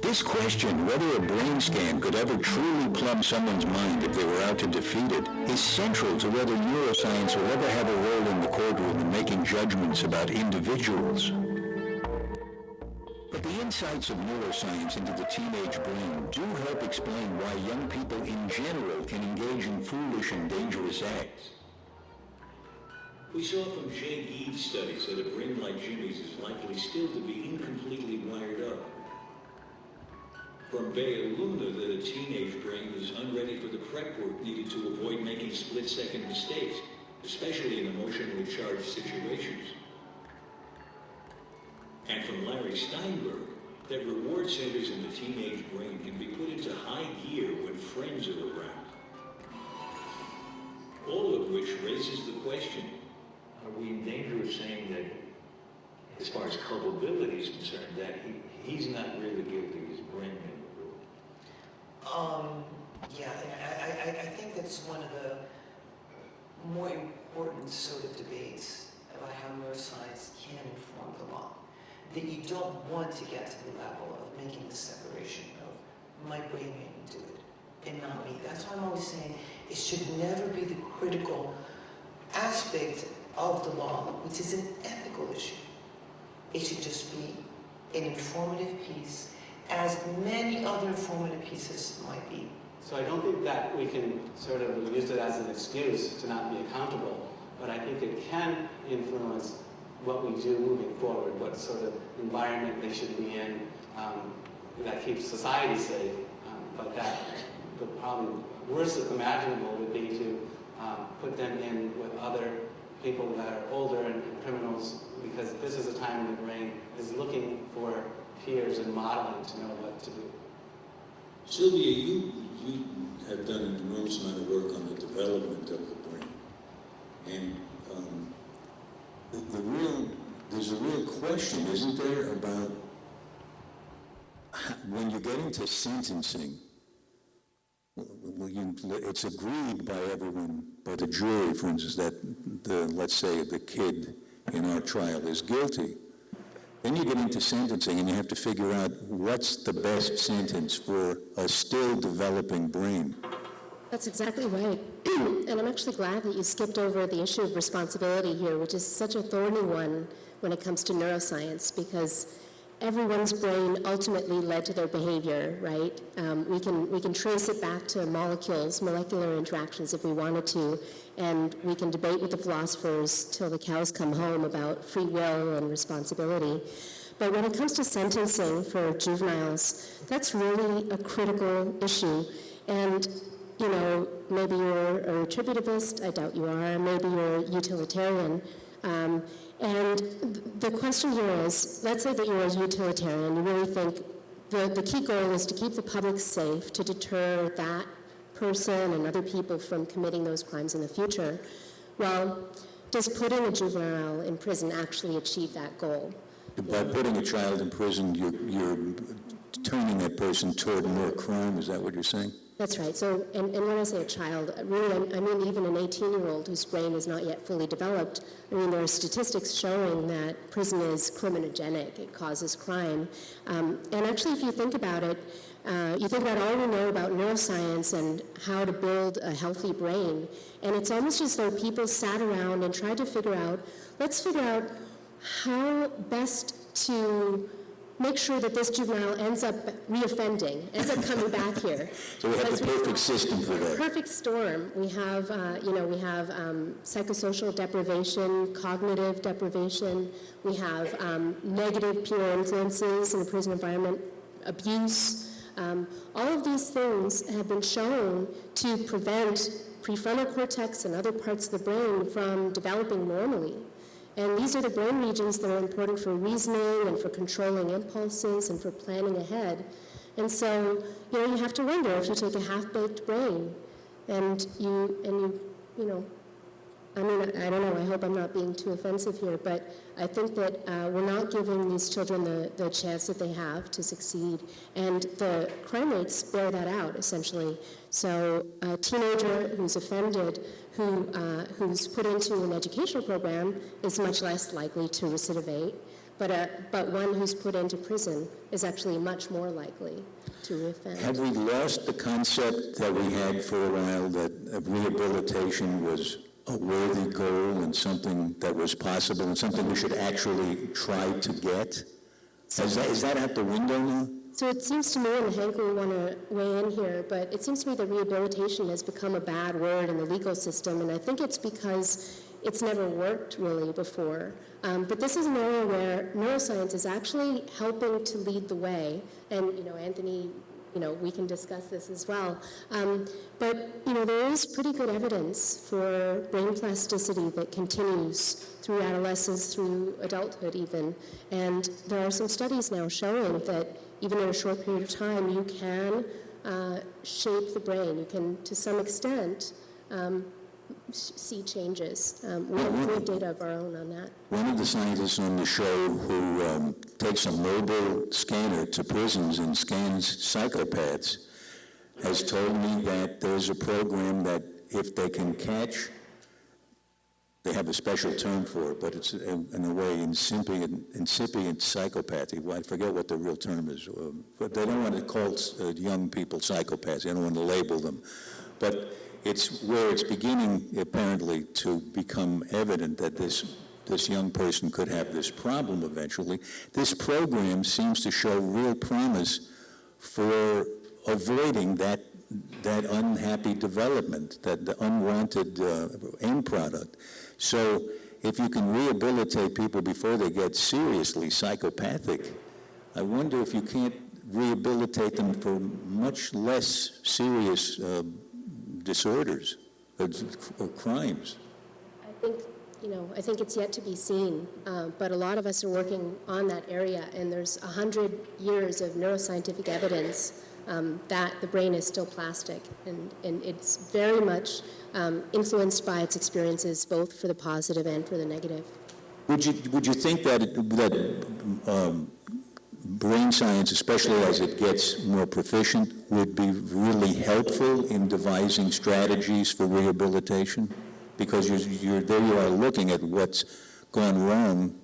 Speaker 2: This question, whether a brain scan could ever truly plumb someone's mind if they were out to defeat it, is central to whether neuroscience will ever have a role in the courtroom in making judgments about individuals. But the insights of neuroscience into the teenage brain do help explain why young people in general can engage in foolish and dangerous acts.
Speaker 12: We saw from Jay Gee's studies that a brain like Jimmy's is likely still to be incompletely wired up. From Bea Luna that a teenage brain is unready for the prep work needed to avoid making split-second mistakes, especially in emotionally charged situations. And from Larry Steinberg that reward centers in the teenage brain can be put into high gear when friends are around. All of which raises the question, are we in danger of saying that, as far as culpability is concerned, that he's not really guilty, his brain may be?
Speaker 13: Yeah, and I think that's one of the more important sort of debates about how neuroscience can inform the law. That you don't want to get to the level of making the separation of my brain made me do it and not me. That's why I'm always saying it should never be the critical aspect of the law, which is an ethical issue. It should just be an informative piece, as many other informative pieces might be.
Speaker 10: So I don't think that we can sort of use it as an excuse to not be accountable, but I think it can influence what we do moving forward, what sort of environment they should be in that keeps society safe, but that the probably worst imaginable would be to put them in with other people that are older and criminals, because this is a time when the brain is looking for peers and modeling to know what to do.
Speaker 2: Sylvia, you have done an enormous amount of work on the development of the brain. And there's a real question, isn't there, about when you get into sentencing, it's agreed by everyone, by the jury, for instance, that let's say the kid in our trial is guilty. Then you get into sentencing and you have to figure out what's the best sentence for a still developing brain.
Speaker 7: That's exactly right. And I'm actually glad that you skipped over the issue of responsibility here, which is such a thorny one when it comes to neuroscience, because everyone's brain ultimately led to their behavior, right? We can trace it back to molecules, molecular interactions if we wanted to, and we can debate with the philosophers till the cows come home about free will and responsibility. But when it comes to sentencing for juveniles, that's really a critical issue. And you know, maybe you're a retributivist, I doubt you are, maybe you're utilitarian. And the question here is, let's say that you're a utilitarian, you really think the key goal is to keep the public safe, to deter that person and other people from committing those crimes in the future. Well, does putting a juvenile in prison actually achieve that goal?
Speaker 2: By putting a child in prison, you're turning that person toward more crime, is that what you're saying?
Speaker 7: That's right. So, and when I say a child, really, I mean even an 18-year-old whose brain is not yet fully developed. I mean, there are statistics showing that prison is criminogenic. It causes crime. And actually, if you think about it, you think about all we know about neuroscience and how to build a healthy brain, and it's almost as though people sat around and tried to figure out, let's figure out how best to make sure that this juvenile ends up reoffending, ends up coming back here.
Speaker 2: So we have the perfect system for that.
Speaker 7: Perfect storm. We have, psychosocial deprivation, cognitive deprivation. We have negative peer influences in the prison environment, abuse. All of these things have been shown to prevent prefrontal cortex and other parts of the brain from developing normally. And these are the brain regions that are important for reasoning and for controlling impulses and for planning ahead. And so, you have to wonder if you take a half-baked brain and you I mean, I don't know, I hope I'm not being too offensive here, but I think that we're not giving these children the chance that they have to succeed. And the crime rates bear that out, essentially. So a teenager who's offended, who's put into an educational program is much less likely to recidivate, but one who's put into prison is actually much more likely to reoffend.
Speaker 2: Have we lost the concept that we had for a while that rehabilitation was a worthy goal and something that was possible and something we should actually try to get? Is that out the window now?
Speaker 7: So it seems to me, and Hank will want to weigh in here, but it seems to me that rehabilitation has become a bad word in the legal system, and I think it's because it's never worked really before. But this is an area where neuroscience is actually helping to lead the way, and Anthony, we can discuss this as well. But there is pretty good evidence for brain plasticity that continues through adolescence, through adulthood even, and there are some studies now showing that even in a short period of time, you can shape the brain. You can, to some extent, see changes. We have data of our own on that.
Speaker 2: One of the scientists on the show who takes a mobile scanner to prisons and scans psychopaths has told me that there's a program that if they can catch, they have a special term for it, but it's in a way incipient psychopathy. Well, I forget what the real term is, but they don't want to call young people psychopaths. They don't want to label them. But it's where it's beginning, apparently, to become evident that this young person could have this problem eventually. This program seems to show real promise for avoiding that unhappy development, that the unwanted end product. So if you can rehabilitate people before they get seriously psychopathic, I wonder if you can't rehabilitate them for much less serious disorders or crimes.
Speaker 7: I think it's yet to be seen, but a lot of us are working on that area, and there's 100 years of neuroscientific evidence that the brain is still plastic, and it's very much influenced by its experiences, both for the positive and for the negative.
Speaker 2: Would you think that brain science, especially as it gets more proficient, would be really helpful in devising strategies for rehabilitation? Because you are looking at what's gone wrong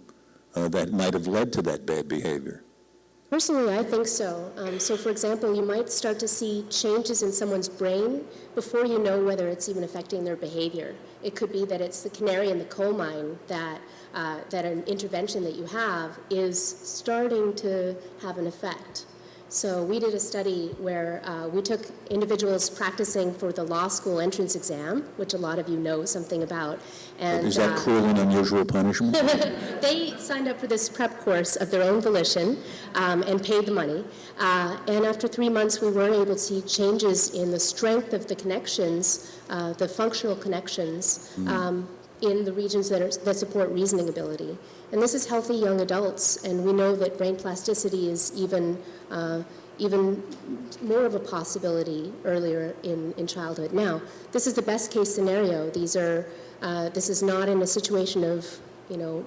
Speaker 2: that might have led to that bad behavior.
Speaker 7: Personally, I think so. So, for example, you might start to see changes in someone's brain before you know whether it's even affecting their behavior. It could be that it's the canary in the coal mine that an intervention that you have is starting to have an effect. So we did a study where we took individuals practicing for the law school entrance exam, which a lot of you know something about. And
Speaker 2: is that cruel and unusual punishment?
Speaker 7: They signed up for this prep course of their own volition and paid the money. And after 3 months, we were able to see changes in the strength of the connections, the functional connections, in the regions that support reasoning ability. And this is healthy young adults, and we know that brain plasticity is even more of a possibility earlier in childhood. Now, this is the best case scenario. This is not in a situation of,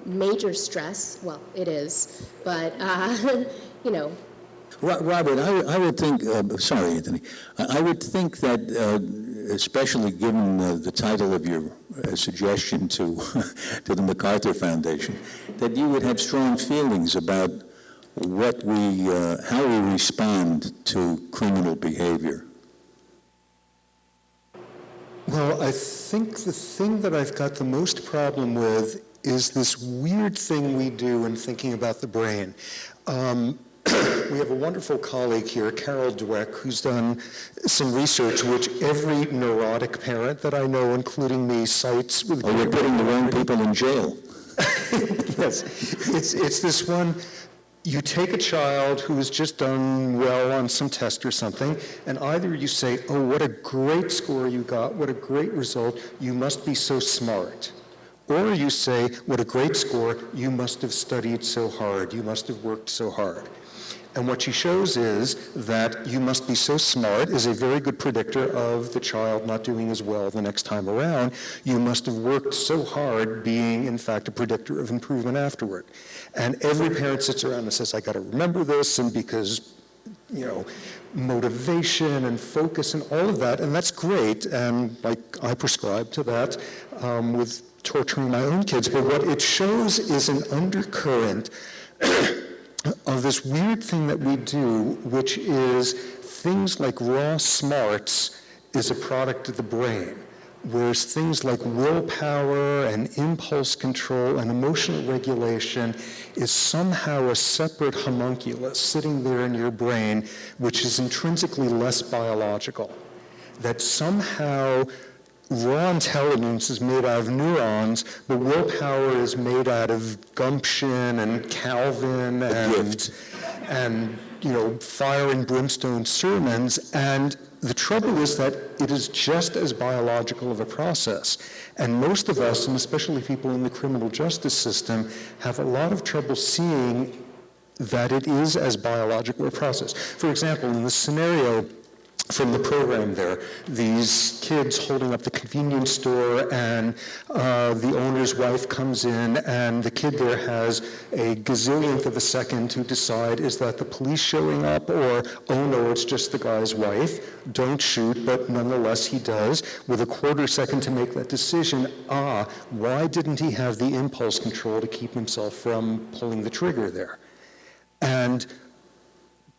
Speaker 7: major stress. Well, it is, but,
Speaker 2: Robert, I would think, sorry, Anthony, I would think that, especially given the title of your suggestion to the MacArthur Foundation, that you would have strong feelings about how we respond to criminal behavior.
Speaker 9: Well, I think the thing that I've got the most problem with is this weird thing we do in thinking about the brain. We have a wonderful colleague here, Carol Dweck, who's done some research which every neurotic parent that I know, including me, cites with...
Speaker 2: Oh, you're putting the wrong people in jail.
Speaker 9: Yes. It's this one, you take a child who has just done well on some test or something, and either you say, oh, what a great score you got, what a great result, you must be so smart. Or you say, what a great score, you must have studied so hard, you must have worked so hard. And what she shows is that you must be so smart is a very good predictor of the child not doing as well the next time around. You must have worked so hard being, in fact, a predictor of improvement afterward. And every parent sits around and says, I got to remember this, and because, motivation and focus and all of that, and that's great, and I prescribe to that with torturing my own kids, but what it shows is an undercurrent of this weird thing that we do, which is things like raw smarts is a product of the brain, whereas things like willpower and impulse control and emotional regulation is somehow a separate homunculus sitting there in your brain, which is intrinsically less biological. That somehow raw intelligence is made out of neurons, but willpower is made out of gumption and Calvin and fire and brimstone sermons. And the trouble is that it is just as biological of a process. And most of us, and especially people in the criminal justice system, have a lot of trouble seeing that it is as biological a process. For example, in this scenario, from the program there. These kids holding up the convenience store, and the owner's wife comes in, and the kid there has a gazillionth of a second to decide, is that the police showing up, or, oh no, it's just the guy's wife. Don't shoot, but nonetheless he does. With a quarter second to make that decision, why didn't he have the impulse control to keep himself from pulling the trigger there? And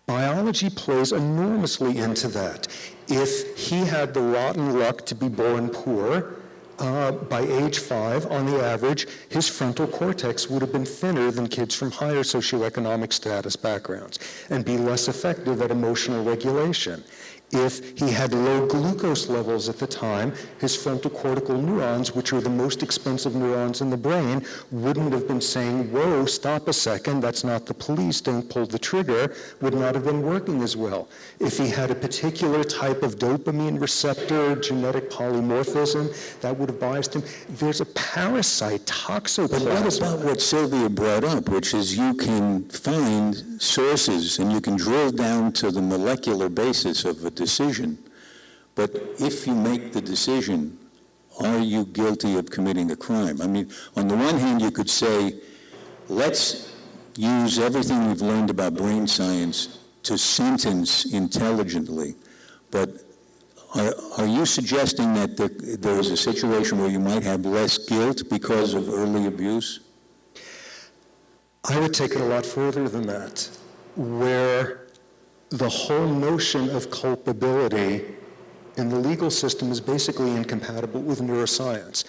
Speaker 9: biology plays enormously into that. If he had the rotten luck to be born poor, by age 5, on the average, his frontal cortex would have been thinner than kids from higher socioeconomic status backgrounds and be less effective at emotional regulation. If he had low glucose levels at the time, his frontal cortical neurons, which are the most expensive neurons in the brain, wouldn't have been saying, whoa, stop a second, that's not the police, don't pull the trigger, would not have been working as well. If he had a particular type of dopamine receptor, genetic polymorphism, that would have biased him. There's a parasite, toxoplasma.
Speaker 2: But what about what Sylvia brought up, which is you can find sources and you can drill down to the molecular basis of a decision, but if you make the decision, are you guilty of committing a crime? I mean, on the one hand, you could say, let's use everything we've learned about brain science to sentence intelligently, but are you suggesting that there is a situation where you might have less guilt because of early abuse?
Speaker 9: I would take it a lot further than that, where the whole notion of culpability in the legal system is basically incompatible with neuroscience.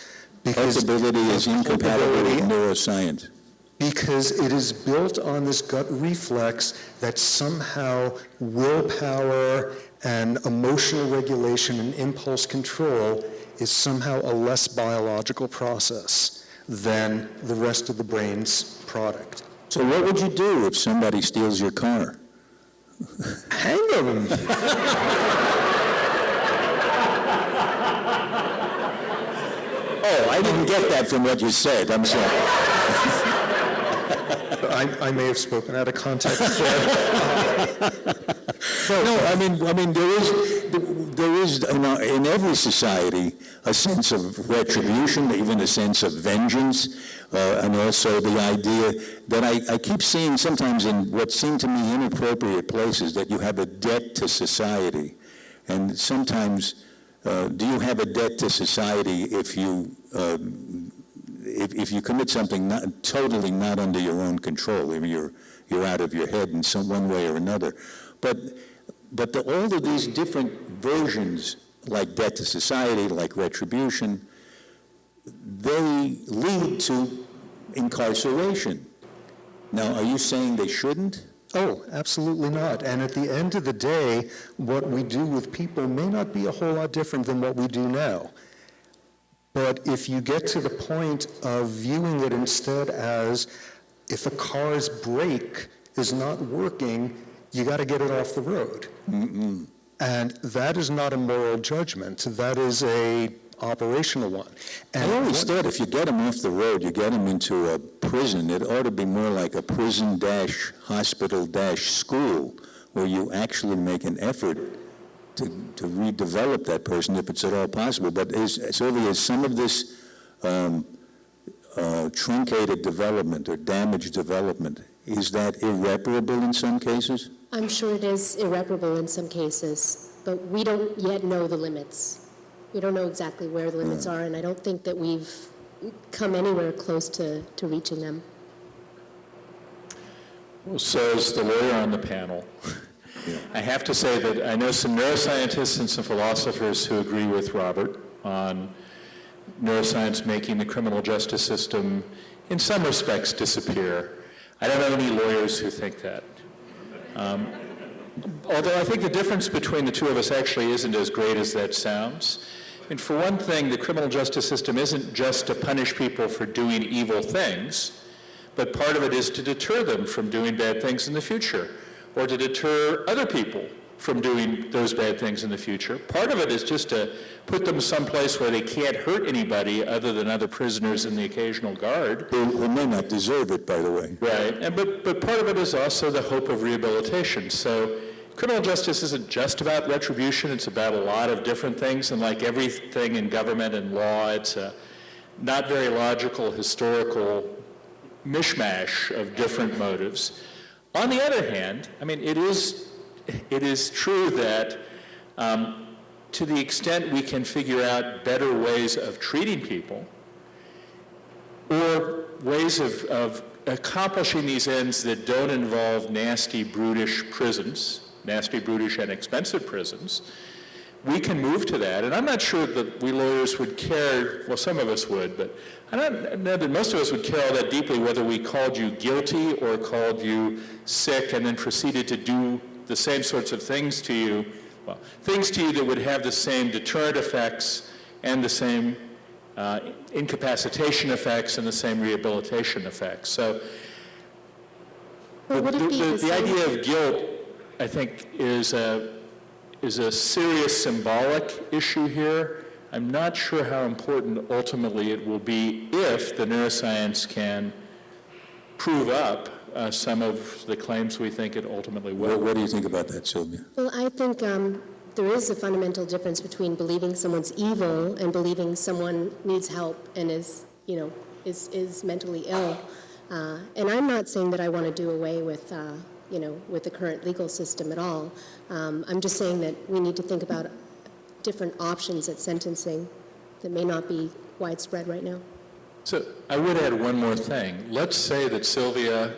Speaker 2: Culpability is incompatible with neuroscience.
Speaker 9: Because it is built on this gut reflex that somehow willpower and emotional regulation and impulse control is somehow a less biological process than the rest of the brain's product.
Speaker 2: So what would you do if somebody steals your car?
Speaker 9: Hang them.
Speaker 2: Oh, I didn't get that from what you said. I'm sorry.
Speaker 9: I may have spoken out of context there.
Speaker 2: No, I mean, there is in every society a sense of retribution, even a sense of vengeance, and also the idea that I keep seeing sometimes in what seem to me inappropriate places, that you have a debt to society. And sometimes, do you have a debt to society if you commit something totally not under your own control? I mean, you're out of your head in one way or another. But all of these different versions, like debt to society, like retribution, they lead to incarceration. Now, are you saying they shouldn't?
Speaker 9: Oh, absolutely not. And at the end of the day, what we do with people may not be a whole lot different than what we do now. But if you get to the point of viewing it instead as, if a car's brake is not working, you got to get it off the road.
Speaker 2: Mm-mm.
Speaker 9: And that is not a moral judgment. That is a operational one. And
Speaker 2: I always thought if you get them off the road, you get them into a prison, it ought to be more like a prison-hospital-school, where you actually make an effort to redevelop that person if it's at all possible. But Sylvia, is some of this truncated development or damaged development, is that irreparable in some cases?
Speaker 7: I'm sure it is irreparable in some cases, but we don't yet know the limits. We don't know exactly where the limits are, and I don't think that we've come anywhere close to reaching them.
Speaker 1: Well, so is the lawyer on the panel. I have to say that I know some neuroscientists and some philosophers who agree with Robert on neuroscience making the criminal justice system, in some respects, disappear. I don't know any lawyers who think that. Although I think the difference between the two of us actually isn't as great as that sounds. I mean, for one thing, the criminal justice system isn't just to punish people for doing evil things, but part of it is to deter them from doing bad things in the future, or to deter other people from doing those bad things in the future. Part of it is just to put them someplace where they can't hurt anybody other than other prisoners and the occasional guard.
Speaker 2: Who may not deserve it, by the way.
Speaker 1: Right, but part of it is also the hope of rehabilitation. So criminal justice isn't just about retribution, it's about a lot of different things, and like everything in government and law, it's a not very logical historical mishmash of different motives. On the other hand, I mean, it is true that to the extent we can figure out better ways of treating people or ways of accomplishing these ends that don't involve nasty, brutish prisons, nasty, brutish, and expensive prisons, we can move to that. And I'm not sure that we lawyers would care, well, some of us would, but I don't know that most of us would care all that deeply whether we called you guilty or called you sick and then proceeded to do the same sorts of things to you, well, things to you that would have the same deterrent effects and the same incapacitation effects and the same rehabilitation effects. So the idea of guilt, I think, is a serious symbolic issue here. I'm not sure how important ultimately it will be if the neuroscience can prove up some of the claims we think it ultimately will.
Speaker 2: What do you think about that, Sylvia?
Speaker 7: Well, I think there is a fundamental difference between believing someone's evil and believing someone needs help and is mentally ill. And I'm not saying that I want to do away with the current legal system at all. I'm just saying that we need to think about different options at sentencing that may not be widespread right now.
Speaker 1: So I would add one more thing. Let's say that Sylvia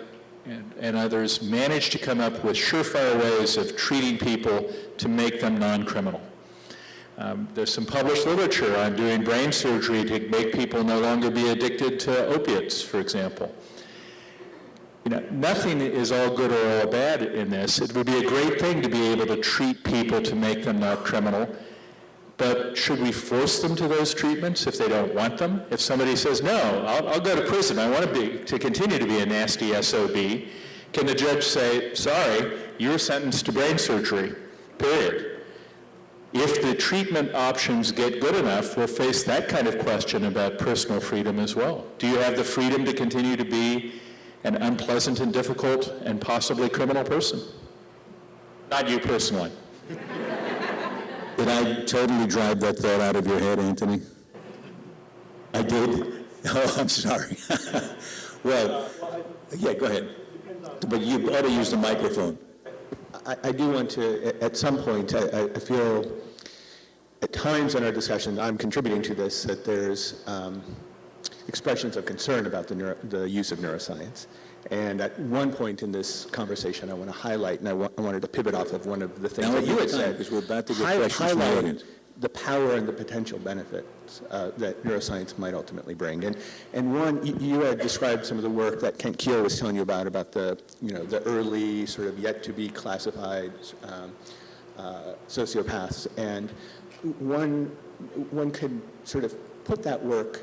Speaker 1: and others managed to come up with surefire ways of treating people to make them non-criminal. There's some published literature on doing brain surgery to make people no longer be addicted to opiates, for example. Nothing is all good or all bad in this. It would be a great thing to be able to treat people to make them not criminal, but should we force them to those treatments if they don't want them? If somebody says, no, I'll go to prison, I want to continue to be a nasty SOB, can the judge say, sorry, you're sentenced to brain surgery, period? If the treatment options get good enough, we'll face that kind of question about personal freedom as well. Do you have the freedom to continue to be an unpleasant and difficult and possibly criminal person? Not you personally.
Speaker 2: Did I totally drive that thought out of your head, Anthony? I did? Oh, I'm sorry. Well, yeah, go ahead. But you ought to use the microphone.
Speaker 8: I do want to, at some point, I feel at times in our discussion, I'm contributing to this, that there's expressions of concern about the use of neuroscience. And at one point in this conversation, I want to highlight, and I wanted to pivot off of one of the things that you had said,
Speaker 2: because we're about to get questions from the audience.
Speaker 8: The power and the potential benefits that neuroscience might ultimately bring. And one, you had described some of the work that Kent Keel was telling you about the early sort of yet to be classified sociopaths. And one could sort of put that work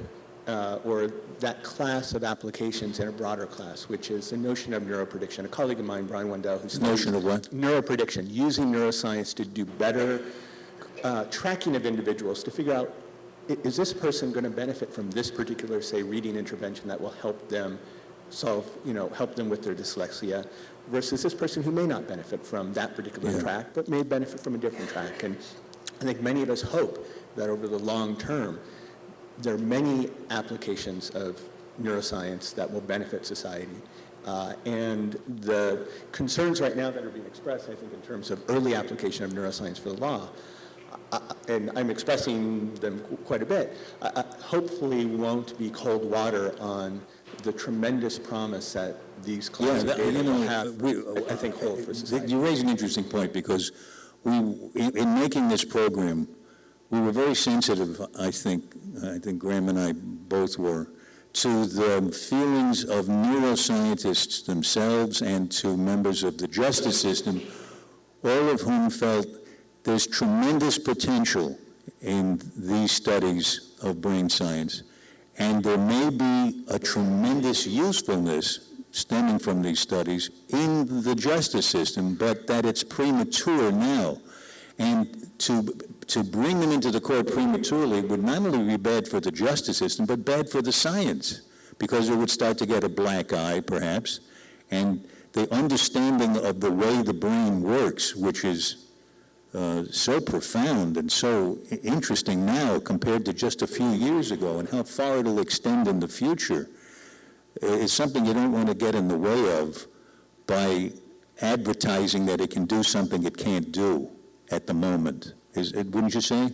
Speaker 8: or that class of applications in a broader class, which is the notion of neuroprediction. A colleague of mine, Brian Wendell, who studies
Speaker 2: notion of what?
Speaker 8: Neuroprediction, using neuroscience to do better tracking of individuals to figure out, is this person going to benefit from this particular, say, reading intervention that will help them help them with their dyslexia, versus this person who may not benefit from that particular track, but may benefit from a different track. And I think many of us hope that over the long term, there are many applications of neuroscience that will benefit society. And the concerns right now that are being expressed, I think, in terms of early application of neuroscience for the law, and I'm expressing them quite a bit, hopefully won't be cold water on the tremendous promise that these classes of data will have, I think, hold for society.
Speaker 2: You raise an interesting point, because in making this program, we were very sensitive, I think Graham and I both were, to the feelings of neuroscientists themselves and to members of the justice system, all of whom felt there's tremendous potential in these studies of brain science, and there may be a tremendous usefulness stemming from these studies in the justice system, but that it's premature now. And to bring them into the court prematurely would not only be bad for the justice system, but bad for the science, because it would start to get a black eye, perhaps, and the understanding of the way the brain works, which is so profound and so interesting now compared to just a few years ago, and how far it'll extend in the future, is something you don't want to get in the way of by advertising that it can do something it can't do at the moment. Wouldn't you say?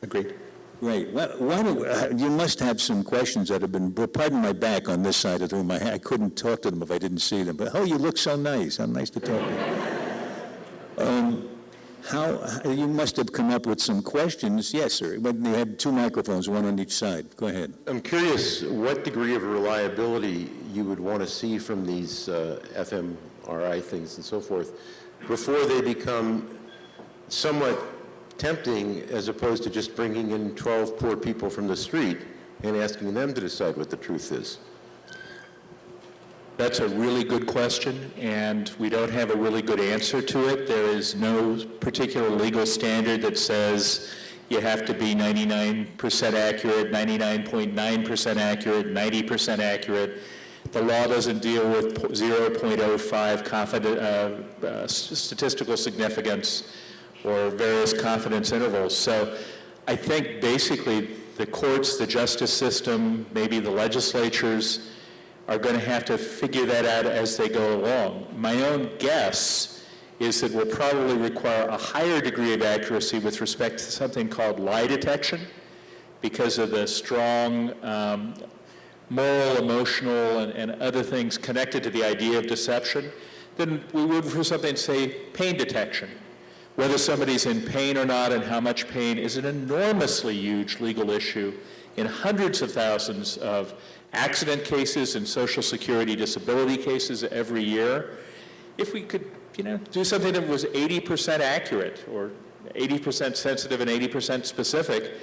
Speaker 8: Agreed.
Speaker 2: Great. You must have some questions that have been, pardon my back on this side of the room. I couldn't talk to them if I didn't see them. But, oh, you look so nice. How nice to talk to you. You must have come up with some questions. Yes, sir. But they had two microphones, one on each side. Go ahead.
Speaker 14: I'm curious what degree of reliability you would want to see from these fMRI things and so forth before they become somewhat tempting, as opposed to just bringing in 12 poor people from the street and asking them to decide what the truth is.
Speaker 1: That's a really good question, and we don't have a really good answer to it. There is no particular legal standard that says you have to be 99% accurate, 99.9% accurate, 90% accurate. The law doesn't deal with 0.05 statistical significance or various confidence intervals. So I think basically the courts, the justice system, maybe the legislatures are going to have to figure that out as they go along. My own guess is that we'll probably require a higher degree of accuracy with respect to something called lie detection because of the strong moral, emotional, and other things connected to the idea of deception than we would for something, say, pain detection. Whether somebody's in pain or not and how much pain is an enormously huge legal issue in hundreds of thousands of accident cases and Social Security disability cases every year. If we could, do something that was 80% accurate or 80% sensitive and 80% specific,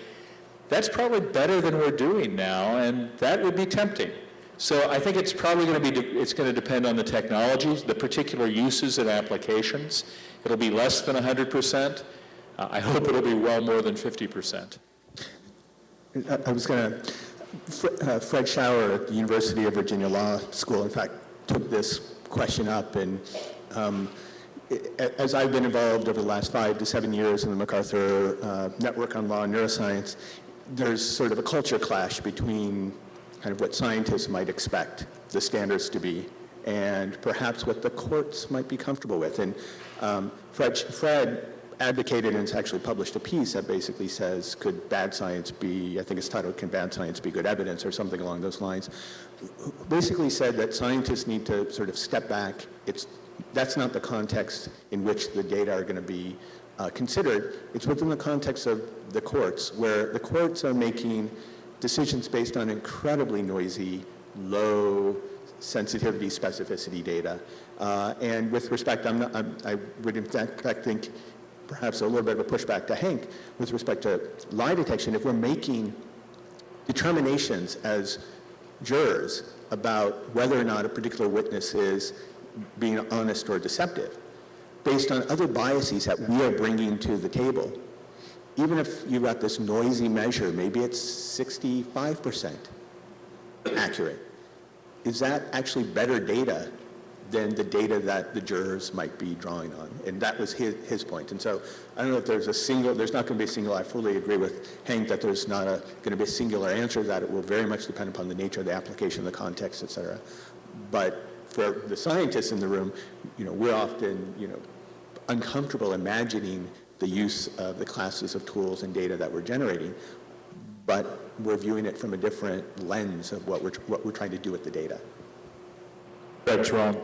Speaker 1: that's probably better than we're doing now, and that would be tempting. So I think it's probably going to depend on the technologies, the particular uses and applications. It'll be less than 100%. I hope it'll be well more than 50%.
Speaker 8: I was going to, Fred Schauer at the University of Virginia Law School, in fact, took this question up, and as I've been involved over the last 5 to 7 years in the MacArthur Network on Law and Neuroscience, there's sort of a culture clash between kind of what scientists might expect the standards to be and perhaps what the courts might be comfortable with. And Fred advocated and has actually published a piece that basically says, could bad science be, I think it's titled, Can Bad Science Be Good Evidence, or something along those lines, basically said that scientists need to sort of step back. That's not the context in which the data are going to be considered. It's within the context of the courts, where the courts are making decisions based on incredibly noisy, low sensitivity, specificity data. And with respect, I would in fact think perhaps a little bit of a pushback to Hank with respect to lie detection. If we're making determinations as jurors about whether or not a particular witness is being honest or deceptive, based on other biases that we are bringing to the table, even if you've got this noisy measure, maybe it's 65% accurate, is that actually better data than the data that the jurors might be drawing on? And that was his point. And so I don't know if there's not going to be a single, I fully agree with Hank that there's not going to be a singular answer to that. It will very much depend upon the nature of the application, the context, et cetera. But for the scientists in the room, we're often, uncomfortable imagining the use of the classes of tools and data that we're generating, but we're viewing it from a different lens of what we're trying to do with the data.
Speaker 1: That's wrong.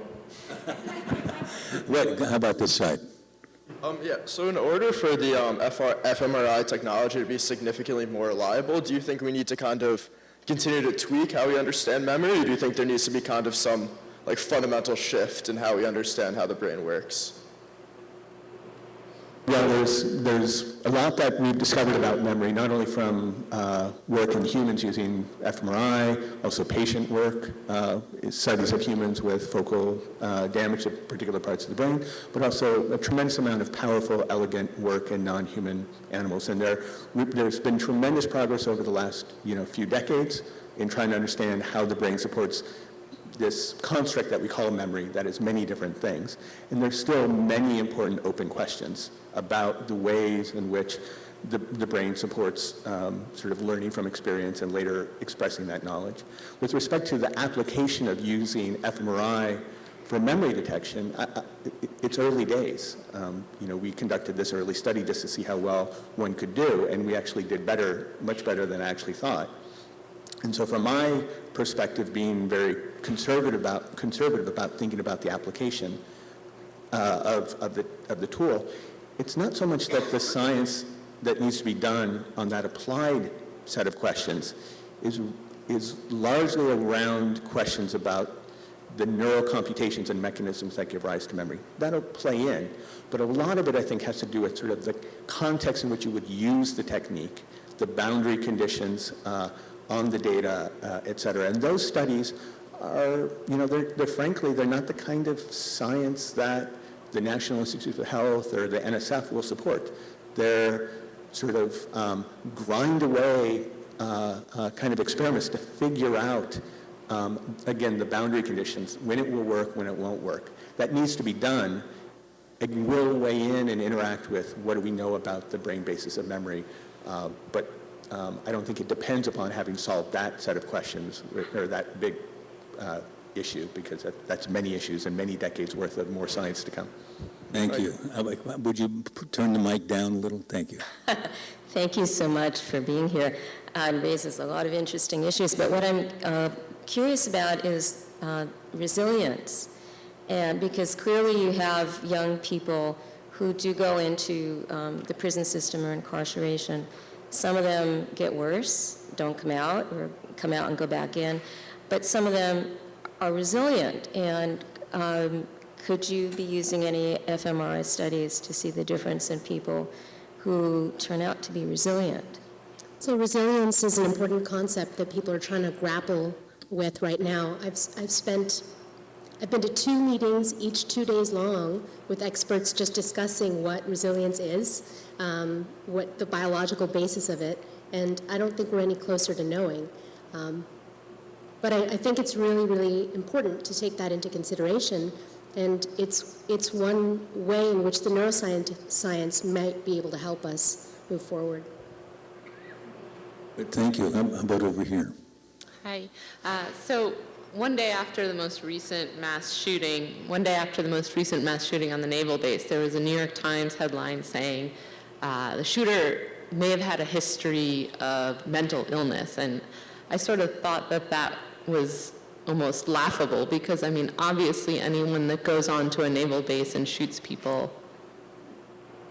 Speaker 2: How about this side?
Speaker 15: So in order for the fMRI technology to be significantly more reliable, do you think we need to kind of continue to tweak how we understand memory, or do you think there needs to be kind of some fundamental shift in how we understand how the brain works?
Speaker 8: Well, there's a lot that we've discovered about memory, not only from work in humans using fMRI, also patient work, studies of humans with focal damage to particular parts of the brain, but also a tremendous amount of powerful, elegant work in non-human animals. And there's been tremendous progress over the last few decades in trying to understand how the brain supports this construct that we call memory that is many different things. And there's still many important open questions about the ways in which the brain supports sort of learning from experience and later expressing that knowledge. With respect to the application of using fMRI for memory detection, it's early days. We conducted this early study just to see how well one could do, and we actually did better, much better than I actually thought. And so from my perspective, being very conservative about thinking about the application of the tool, it's not so much that the science that needs to be done on that applied set of questions is largely around questions about the neural computations and mechanisms that give rise to memory. That'll play in, but a lot of it, I think, has to do with sort of the context in which you would use the technique, the boundary conditions on the data, et cetera. And those studies are, they're frankly, they're not the kind of science that the National Institutes of Health or the NSF will support. They're sort of grind away kind of experiments to figure out, again, the boundary conditions, when it will work, when it won't work. That needs to be done. It will weigh in and interact with what do we know about the brain basis of memory, but I don't think it depends upon having solved that set of questions or that big issue, because that's many issues and many decades worth of more science to come.
Speaker 2: Thank you. Would you turn the mic down a little? Thank you.
Speaker 16: Thank you so much for being here. It raises a lot of interesting issues, but what I'm curious about is resilience. And because clearly you have young people who do go into the prison system or incarceration. Some of them get worse, don't come out, or come out and go back in, but some of them are resilient. And could you be using any fMRI studies to see the difference in people who turn out to be resilient?
Speaker 7: So resilience is an important concept that people are trying to grapple with right now. I've been to 2 meetings, each 2 days long, with experts just discussing what resilience is, what the biological basis of it, and I don't think we're any closer to knowing. But I think it's really, really important to take that into consideration, and it's one way in which the neuroscience might be able to help us move forward.
Speaker 2: Thank you. How about over here?
Speaker 17: Hi. So one day after the most recent mass shooting on the naval base, there was a New York Times headline saying the shooter may have had a history of mental illness. And I sort of thought that was almost laughable because, I mean, obviously anyone that goes on to a naval base and shoots people,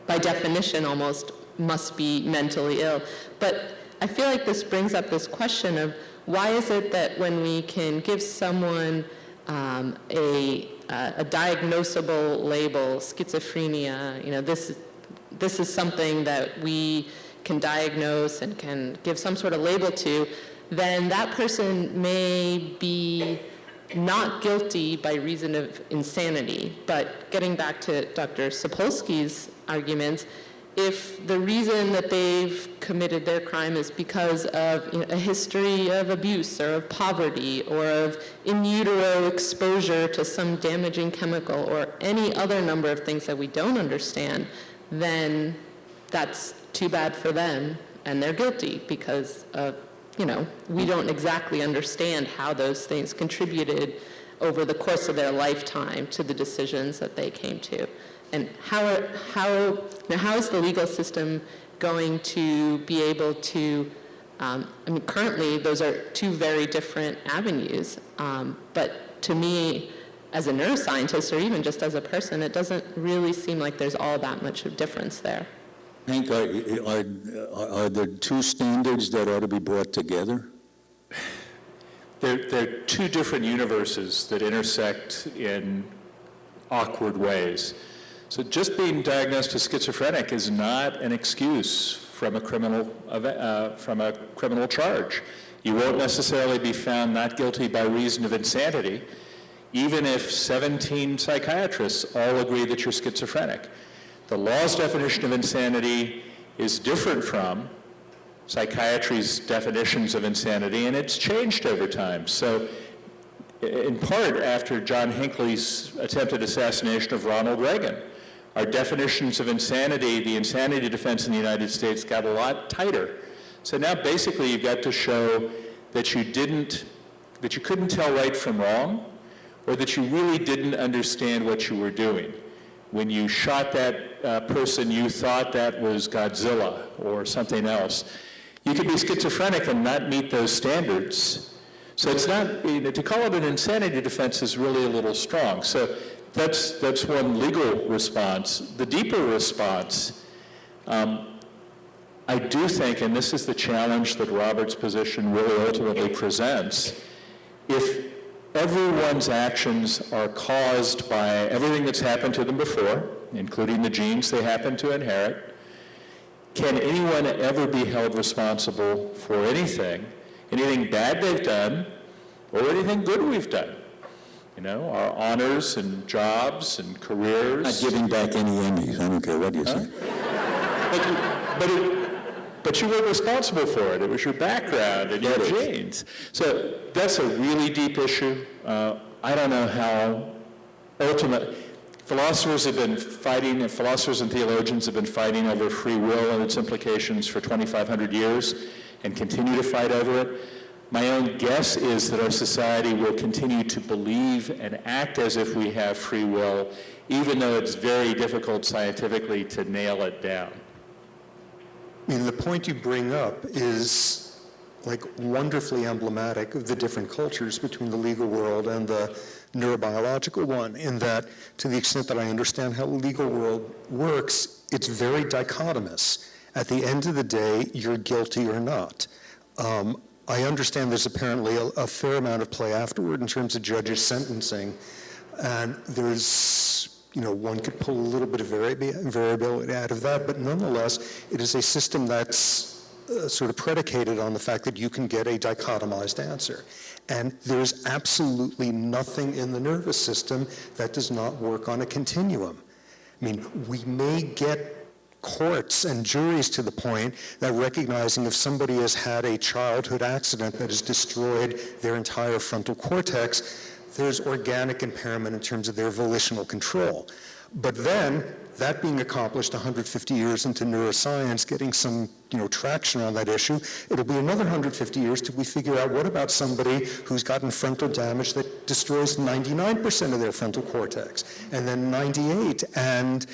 Speaker 17: by definition almost, must be mentally ill. But I feel like this brings up this question of why is it that when we can give someone a diagnosable label, schizophrenia, this is something that we can diagnose and can give some sort of label to, then that person may be not guilty by reason of insanity. But getting back to Dr. Sapolsky's arguments, if the reason that they've committed their crime is because of a history of abuse or of poverty or of in utero exposure to some damaging chemical or any other number of things that we don't understand, then that's too bad for them and they're guilty because of, we don't exactly understand how those things contributed over the course of their lifetime to the decisions that they came to. And how is the legal system going to be able to, currently those are 2 very different avenues, but to me, as a neuroscientist or even just as a person, it doesn't really seem like there's all that much of difference there.
Speaker 2: Hank, are there 2 standards that ought to be brought together?
Speaker 1: There are 2 different universes that intersect in awkward ways. So just being diagnosed as schizophrenic is not an excuse from a criminal charge. You won't necessarily be found not guilty by reason of insanity, even if 17 psychiatrists all agree that you're schizophrenic. The law's definition of insanity is different from psychiatry's definitions of insanity, and it's changed over time. So in part after John Hinckley's attempted assassination of Ronald Reagan. Our definitions of insanity, the insanity defense in the United States got a lot tighter. So now basically you've got to show that you couldn't tell right from wrong, or that you really didn't understand what you were doing. When you shot that person, you thought that was Godzilla or something else. You could be schizophrenic and not meet those standards. So it's not, to call it an insanity defense is really a little strong. So that's one legal response. The deeper response, I do think, and this is the challenge that Robert's position really ultimately presents, if everyone's actions are caused by everything that's happened to them before, including the genes they happen to inherit, can anyone ever be held responsible for anything bad they've done, or anything good we've done? Our honors and jobs and careers.
Speaker 2: Not giving back any Emmys, I don't care what you say.
Speaker 1: But you were responsible for it. It was your background and your genes. So that's a really deep issue. I don't know how philosophers have been fighting, and philosophers and theologians have been fighting over free will and its implications for 2,500 years and continue to fight over it. My own guess is that our society will continue to believe and act as if we have free will, even though it's very difficult scientifically to nail it down.
Speaker 9: I mean, the point you bring up is wonderfully emblematic of the different cultures between the legal world and the neurobiological one, in that to the extent that I understand how the legal world works, it's very dichotomous. At the end of the day, you're guilty or not. I understand there's apparently a fair amount of play afterward in terms of judges sentencing, and there's, one could pull a little bit of variability out of that, but nonetheless, it is a system that's sort of predicated on the fact that you can get a dichotomized answer. And there's absolutely nothing in the nervous system that does not work on a continuum. I mean, we may get courts and juries to the point that recognizing if somebody has had a childhood accident that has destroyed their entire frontal cortex, there's organic impairment in terms of their volitional control. But then, that being accomplished 150 years into neuroscience, getting some traction on that issue, it'll be another 150 years till we figure out what about somebody who's gotten frontal damage that destroys 99% of their frontal cortex, and then 98%, and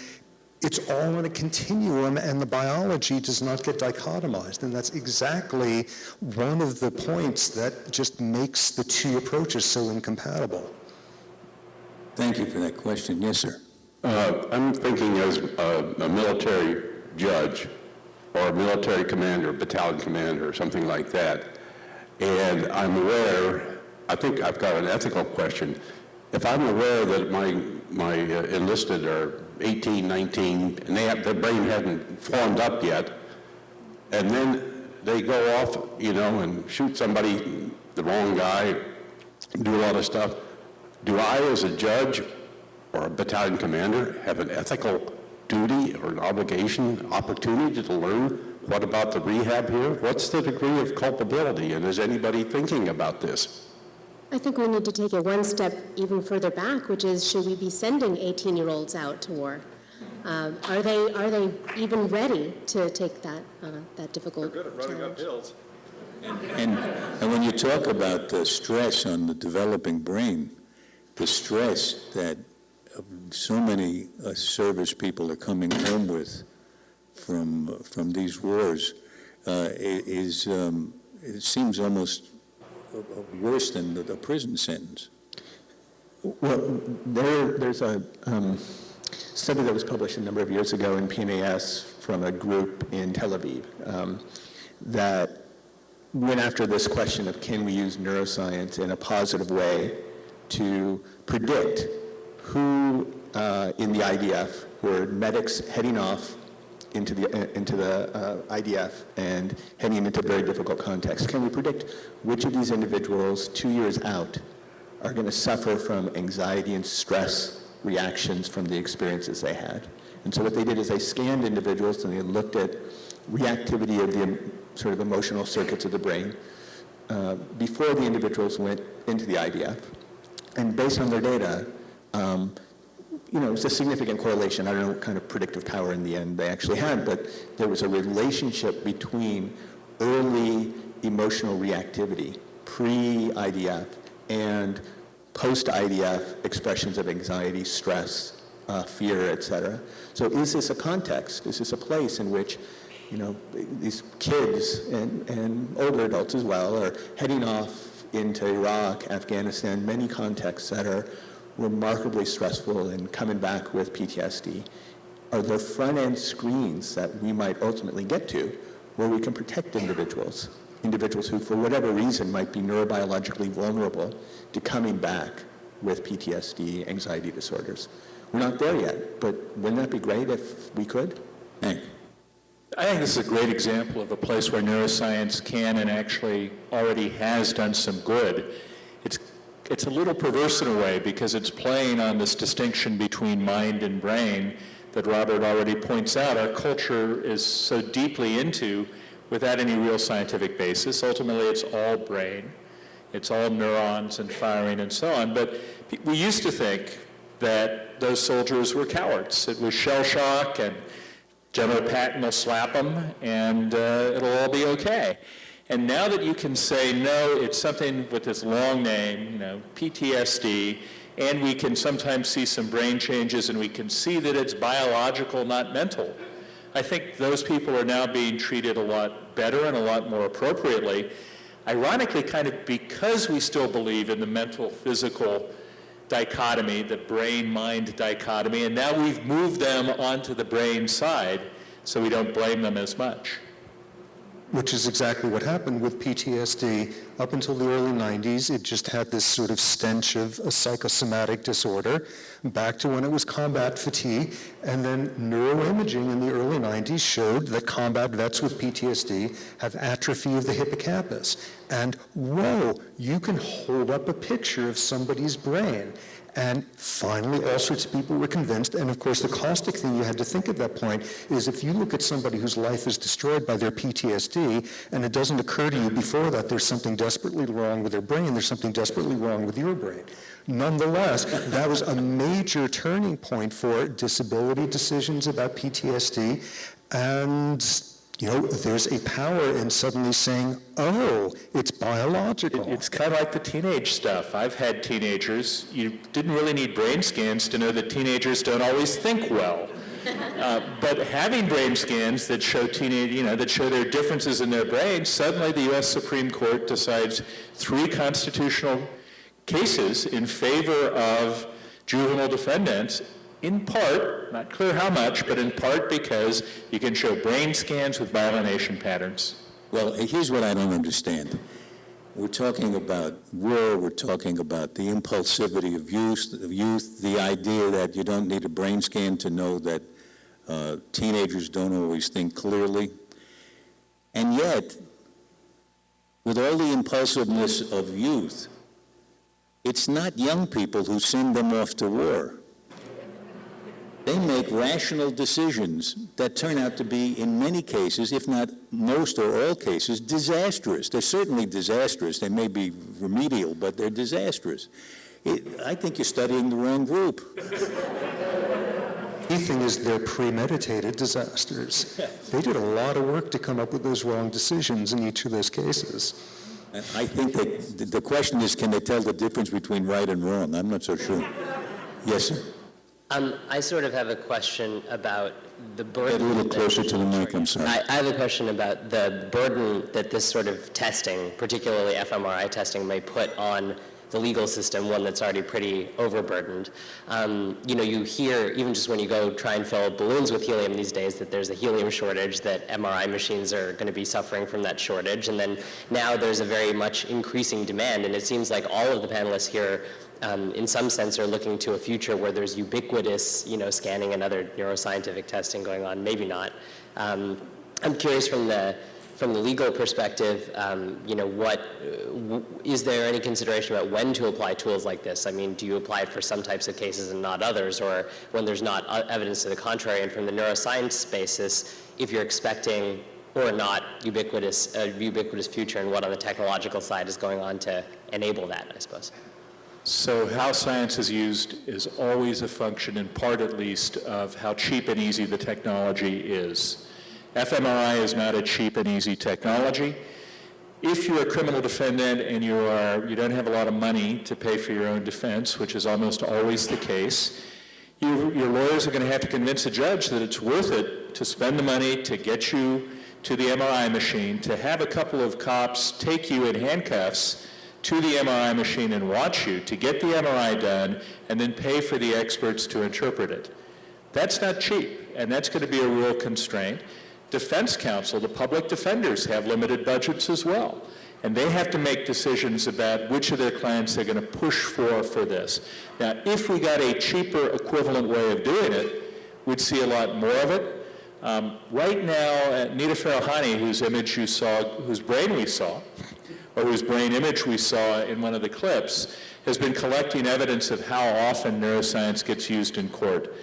Speaker 9: it's all on a continuum, and the biology does not get dichotomized. And that's exactly one of the points that just makes the two approaches so incompatible.
Speaker 2: Thank you for that question. Yes, sir.
Speaker 18: I'm thinking as a military judge or a military commander, battalion commander, or something like that. And I'm aware, I think I've got an ethical question. If I'm aware that my enlisted are 18, 19, and their brain hasn't formed up yet, and then they go off, and shoot somebody, the wrong guy, do a lot of stuff, do I, as a judge or a battalion commander, have an ethical duty or an obligation, opportunity to learn what about the rehab here? What's the degree of culpability, and is anybody thinking about this?
Speaker 7: I think we need to take it one step even further back, which is, should we be sending 18-year-olds out to war? Are they even ready to take that difficult
Speaker 15: They're good at running up hills.
Speaker 2: And when you talk about the stress on the developing brain, the stress that so many service people are coming home with from these wars it seems almost worse than a prison sentence.
Speaker 8: Well, there's a study that was published a number of years ago in PNAS from a group in Tel Aviv that went after this question of can we use neuroscience in a positive way to predict who in the IDF, who are medics heading off into the IDF and heading into very difficult contexts. Can we predict which of these individuals 2 years out are going to suffer from anxiety and stress reactions from the experiences they had? And so what they did is they scanned individuals and they looked at reactivity of the sort of emotional circuits of the brain before the individuals went into the IDF, And based on their data, it's a significant correlation. I don't know what kind of predictive power in the end they actually had, but there was a relationship between early emotional reactivity, pre-IDF, and post-IDF expressions of anxiety, stress, fear, etc. So is this a context? Is this a place in which, these kids and older adults as well are heading off into Iraq, Afghanistan, many contexts that are remarkably stressful and coming back with PTSD? Are there front-end screens that we might ultimately get to where we can protect individuals who, for whatever reason, might be neurobiologically vulnerable to coming back with PTSD, anxiety disorders? We're not there yet, but wouldn't that be great if we could?
Speaker 2: Hank.
Speaker 1: I think this is a great example of a place where neuroscience can and actually already has done some good. It's a little perverse in a way because it's playing on this distinction between mind and brain that Robert already points out our culture is so deeply into without any real scientific basis. Ultimately, it's all brain. It's all neurons and firing and so on. But we used to think that those soldiers were cowards. It was shell shock and General Patton will slap them and it'll all be okay. And now that you can say, no, it's something with this long name, PTSD, and we can sometimes see some brain changes and we can see that it's biological, not mental, I think those people are now being treated a lot better and a lot more appropriately. Ironically, kind of because we still believe in the mental-physical dichotomy, the brain-mind dichotomy, and now we've moved them onto the brain side so we don't blame them as much.
Speaker 9: Which is exactly what happened with PTSD. Up until the early 90s, it just had this sort of stench of a psychosomatic disorder, back to when it was combat fatigue, and then neuroimaging in the early 90s showed that combat vets with PTSD have atrophy of the hippocampus. And whoa, you can hold up a picture of somebody's brain. And finally, all sorts of people were convinced. And of course, the caustic thing you had to think at that point is if you look at somebody whose life is destroyed by their PTSD, and it doesn't occur to you before that there's something desperately wrong with their brain, there's something desperately wrong with your brain. Nonetheless, that was a major turning point for disability decisions about PTSD. And there's a power in suddenly saying, oh, it's biological.
Speaker 1: It's kind of like the teenage stuff. I've had teenagers. You didn't really need brain scans to know that teenagers don't always think well. But having brain scans that show that show their differences in their brain, suddenly the U.S. Supreme Court decides 3 constitutional cases in favor of juvenile defendants, in part, not clear how much, but in part because you can show brain scans with myelination patterns.
Speaker 2: Well, here's what I don't understand. We're talking about war, we're talking about the impulsivity of youth, the idea that you don't need a brain scan to know that teenagers don't always think clearly. And yet, with all the impulsiveness of youth, it's not young people who send them off to war. They make rational decisions that turn out to be, in many cases, if not most or all cases, disastrous. They're certainly disastrous. They may be remedial, but they're disastrous. I think you're studying the wrong group.
Speaker 9: The thing is they're premeditated disasters. They did a lot of work to come up with those wrong decisions in each of those cases.
Speaker 2: I think that the question is, can they tell the difference between right and wrong? I'm not so sure. Yes, sir.
Speaker 19: I sort of have a question about the burden.
Speaker 2: Get a little closer to the mic, I'm sorry.
Speaker 19: I have a question about the burden that this sort of testing, particularly fMRI testing, may put on the legal system, one that's already pretty overburdened. You hear, even just when you go try and fill balloons with helium these days, that there's a helium shortage, that MRI machines are going to be suffering from that shortage, and then now there's a very much increasing demand, and it seems like all of the panelists here in some sense are looking to a future where there's ubiquitous, scanning and other neuroscientific testing going on. Maybe not. I'm curious from the legal perspective, is there any consideration about when to apply tools like this? I mean, do you apply it for some types of cases and not others, or when there's not evidence to the contrary? And from the neuroscience basis, if you're expecting or not a ubiquitous future, and what on the technological side is going on to enable that, I suppose.
Speaker 1: So how science is used is always a function, in part at least, of how cheap and easy the technology is. fMRI is not a cheap and easy technology. If you're a criminal defendant and you don't have a lot of money to pay for your own defense, which is almost always the case, your lawyers are going to have to convince a judge that it's worth it to spend the money to get you to the MRI machine, to have a couple of cops take you in handcuffs to the MRI machine and watch you, to get the MRI done, and then pay for the experts to interpret it. That's not cheap, and that's going to be a real constraint. Defense counsel, the public defenders, have limited budgets as well, and they have to make decisions about which of their clients they're going to push for this. Now, if we got a cheaper equivalent way of doing it, we'd see a lot more of it. Right now, Nita Farahani, whose brain we saw, or whose brain image we saw in one of the clips, has been collecting evidence of how often neuroscience gets used in court.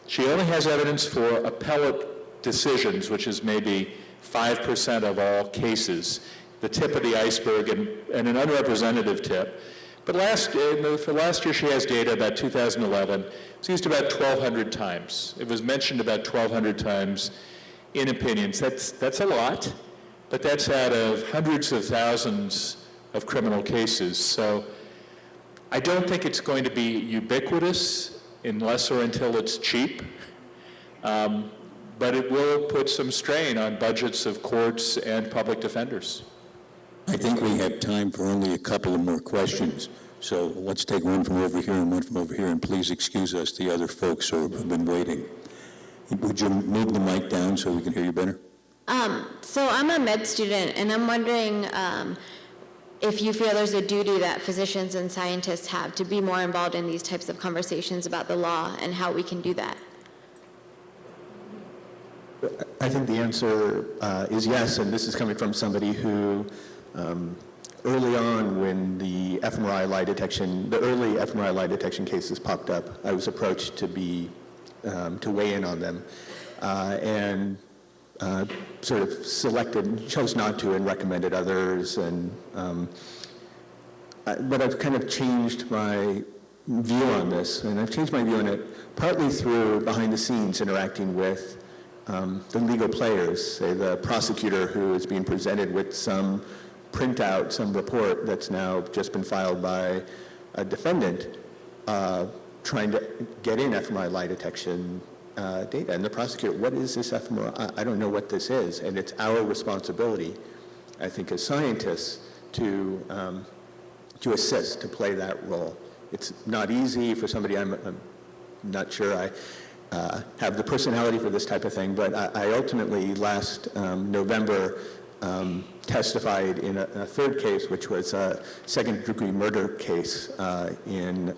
Speaker 1: She only has evidence for appellate decisions, which is maybe 5% of all cases, the tip of the iceberg and an unrepresentative tip. But for last year, she has data about 2011. It's used about 1,200 times. It was mentioned about 1,200 times in opinions. That's a lot, but that's out of hundreds of thousands of criminal cases. So I don't think it's going to be ubiquitous unless or until it's cheap. But it will put some strain on budgets of courts and public defenders.
Speaker 2: I think we have time for only a couple of more questions. So let's take one from over here and one from over here, and please excuse us, the other folks who have been waiting. Would you move the mic down so we can hear you better?
Speaker 20: So I'm a med student, and I'm wondering if you feel there's a duty that physicians and scientists have to be more involved in these types of conversations about the law and how we can do that.
Speaker 8: I think the answer is yes, and this is coming from somebody who early on when the early fMRI lie detection cases popped up, I was approached to weigh in on them, and sort of chose not to and recommended others, but I've kind of changed my view on this, and I've changed my view on it partly through behind the scenes interacting with the legal players, say the prosecutor who is being presented with some printout, some report that's now just been filed by a defendant trying to get in fMRI lie detection data. And the prosecutor, what is this fMRI? I don't know what this is. And it's our responsibility, I think, as scientists to assist, to play that role. It's not easy for somebody, I'm not sure I have the personality for this type of thing, but I ultimately last November testified in a third case, which was a second-degree murder case in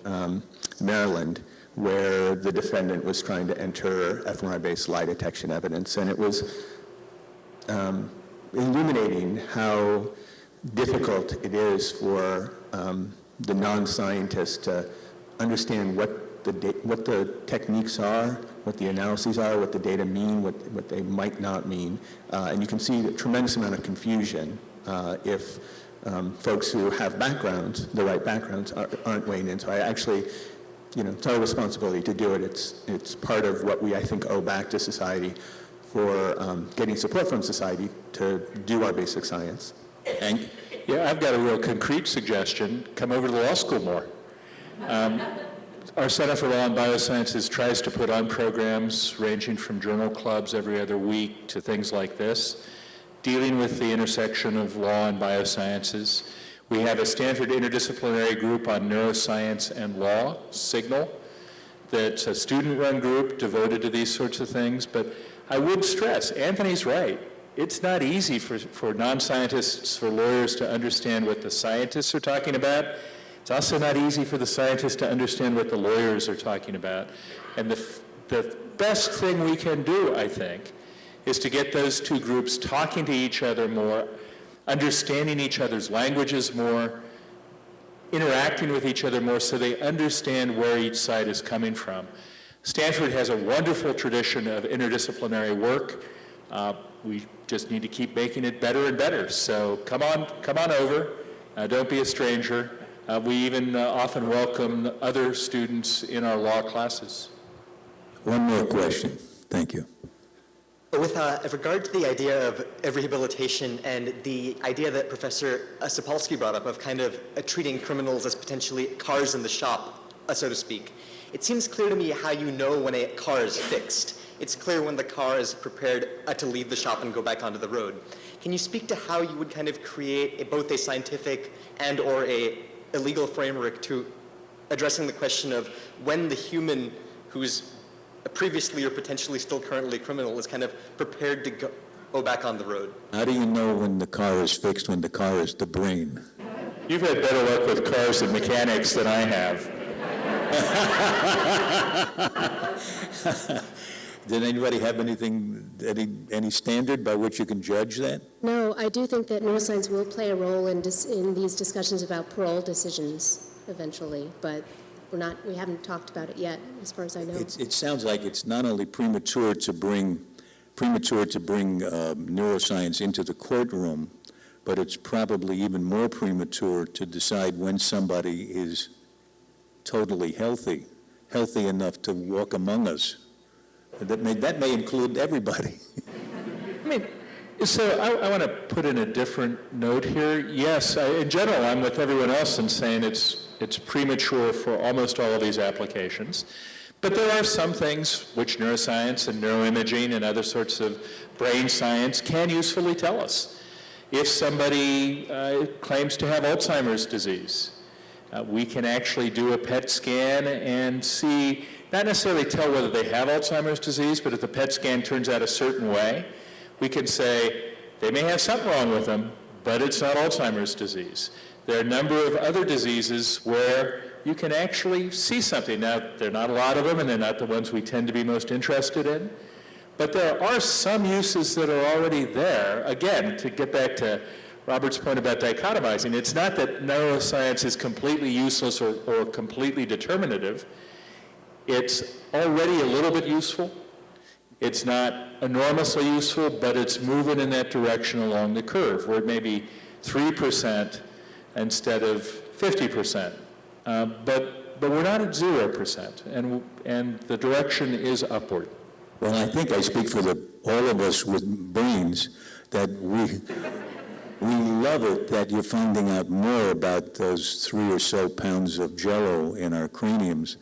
Speaker 8: Maryland, where the defendant was trying to enter fMRI-based lie detection evidence. And it was illuminating how difficult it is for the non-scientist to understand what the techniques are, what the analyses are, what the data mean, what they might not mean. And you can see a tremendous amount of confusion if folks who have backgrounds, the right backgrounds, aren't weighing in. So I actually, it's our responsibility to do it. It's part of what we, I think, owe back to society for getting support from society to do our basic science.
Speaker 1: And yeah, I've got a real concrete suggestion. Come over to the law school more. Our Center for Law and Biosciences tries to put on programs ranging from journal clubs every other week to things like this, dealing with the intersection of law and biosciences. We have a Stanford interdisciplinary group on neuroscience and law, Signal, that's a student-run group devoted to these sorts of things. But I would stress, Anthony's right. It's not easy for non-scientists, for lawyers to understand what the scientists are talking about. It's also not easy for the scientists to understand what the lawyers are talking about. And the best thing we can do, I think, is to get those two groups talking to each other more, understanding each other's languages more, interacting with each other more so they understand where each side is coming from. Stanford has a wonderful tradition of interdisciplinary work. We just need to keep making it better and better. So come on over. Don't be a stranger. We even often welcome other students in our law classes.
Speaker 2: One more question. Thank you.
Speaker 21: With regard to the idea of rehabilitation and the idea that Professor Sapolsky brought up of kind of treating criminals as potentially cars in the shop, so to speak, it seems clear to me how you know when a car is fixed. It's clear when the car is prepared to leave the shop and go back onto the road. Can you speak to how you would kind of create both a scientific and or a legal framework to addressing the question of when the human who's previously or potentially still currently criminal is kind of prepared to go back on the road?
Speaker 2: How do you know when the car is fixed, when the car is the brain?
Speaker 1: You've had better luck with cars and mechanics than I have.
Speaker 2: Did anybody have any standard by which you can judge that?
Speaker 7: No, I do think that neuroscience will play a role in these discussions about parole decisions eventually, but we haven't talked about it yet, as far as I know.
Speaker 2: It sounds like it's not only premature to bring neuroscience into the courtroom, but it's probably even more premature to decide when somebody is totally healthy enough to walk among us. That may include everybody.
Speaker 1: So I want to put in a different note here. Yes, in general, I'm with everyone else in saying it's premature for almost all of these applications. But there are some things which neuroscience and neuroimaging and other sorts of brain science can usefully tell us. If somebody claims to have Alzheimer's disease, we can actually do a PET scan and see, not necessarily tell whether they have Alzheimer's disease, but if the PET scan turns out a certain way, we can say they may have something wrong with them, but it's not Alzheimer's disease. There are a number of other diseases where you can actually see something. Now, there are not a lot of them, and they're not the ones we tend to be most interested in, but there are some uses that are already there. Again, to get back to Robert's point about dichotomizing, it's not that neuroscience is completely useless or completely determinative. It's already a little bit useful. It's not enormously useful, but it's moving in that direction along the curve, where it may be 3% instead of 50%. But we're not at 0%, and the direction is upward.
Speaker 2: Well, I think I speak for all of us with brains that we love it that you're finding out more about those 3 or so pounds of jello in our craniums.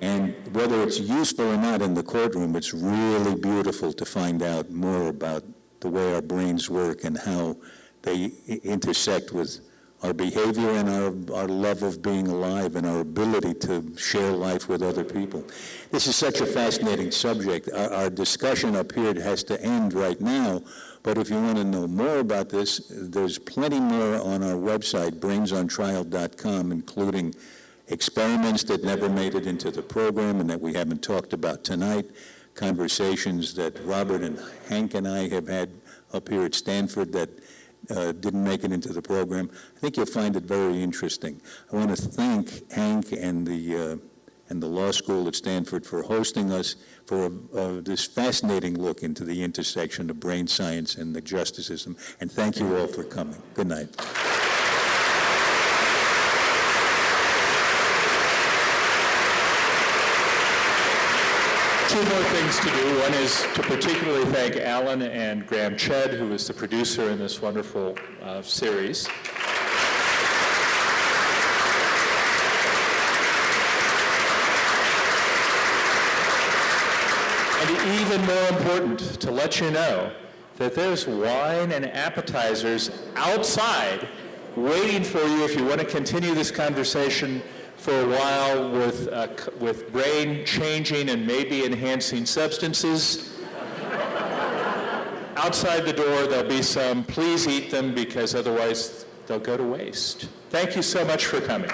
Speaker 2: And whether it's useful or not in the courtroom, it's really beautiful to find out more about the way our brains work and how they intersect with our behavior and our love of being alive and our ability to share life with other people. This is such a fascinating subject. Our discussion up here has to end right now, but if you want to know more about this, there's plenty more on our website, brainsontrial.com, including experiments that never made it into the program and that we haven't talked about tonight, conversations that Robert and Hank and I have had up here at Stanford that didn't make it into the program. I think you'll find it very interesting. I want to thank Hank and the law school at Stanford for hosting us for this fascinating look into the intersection of brain science and the justice system. And thank you all for coming. Good night.
Speaker 1: Two more things to do. One is to particularly thank Alan and Graham Chedd, who is the producer in this wonderful series. And even more important, to let you know that there's wine and appetizers outside waiting for you if you want to continue this conversation for a while with brain changing and maybe enhancing substances. Outside the door, there'll be some. Please eat them because otherwise they'll go to waste. Thank you so much for coming.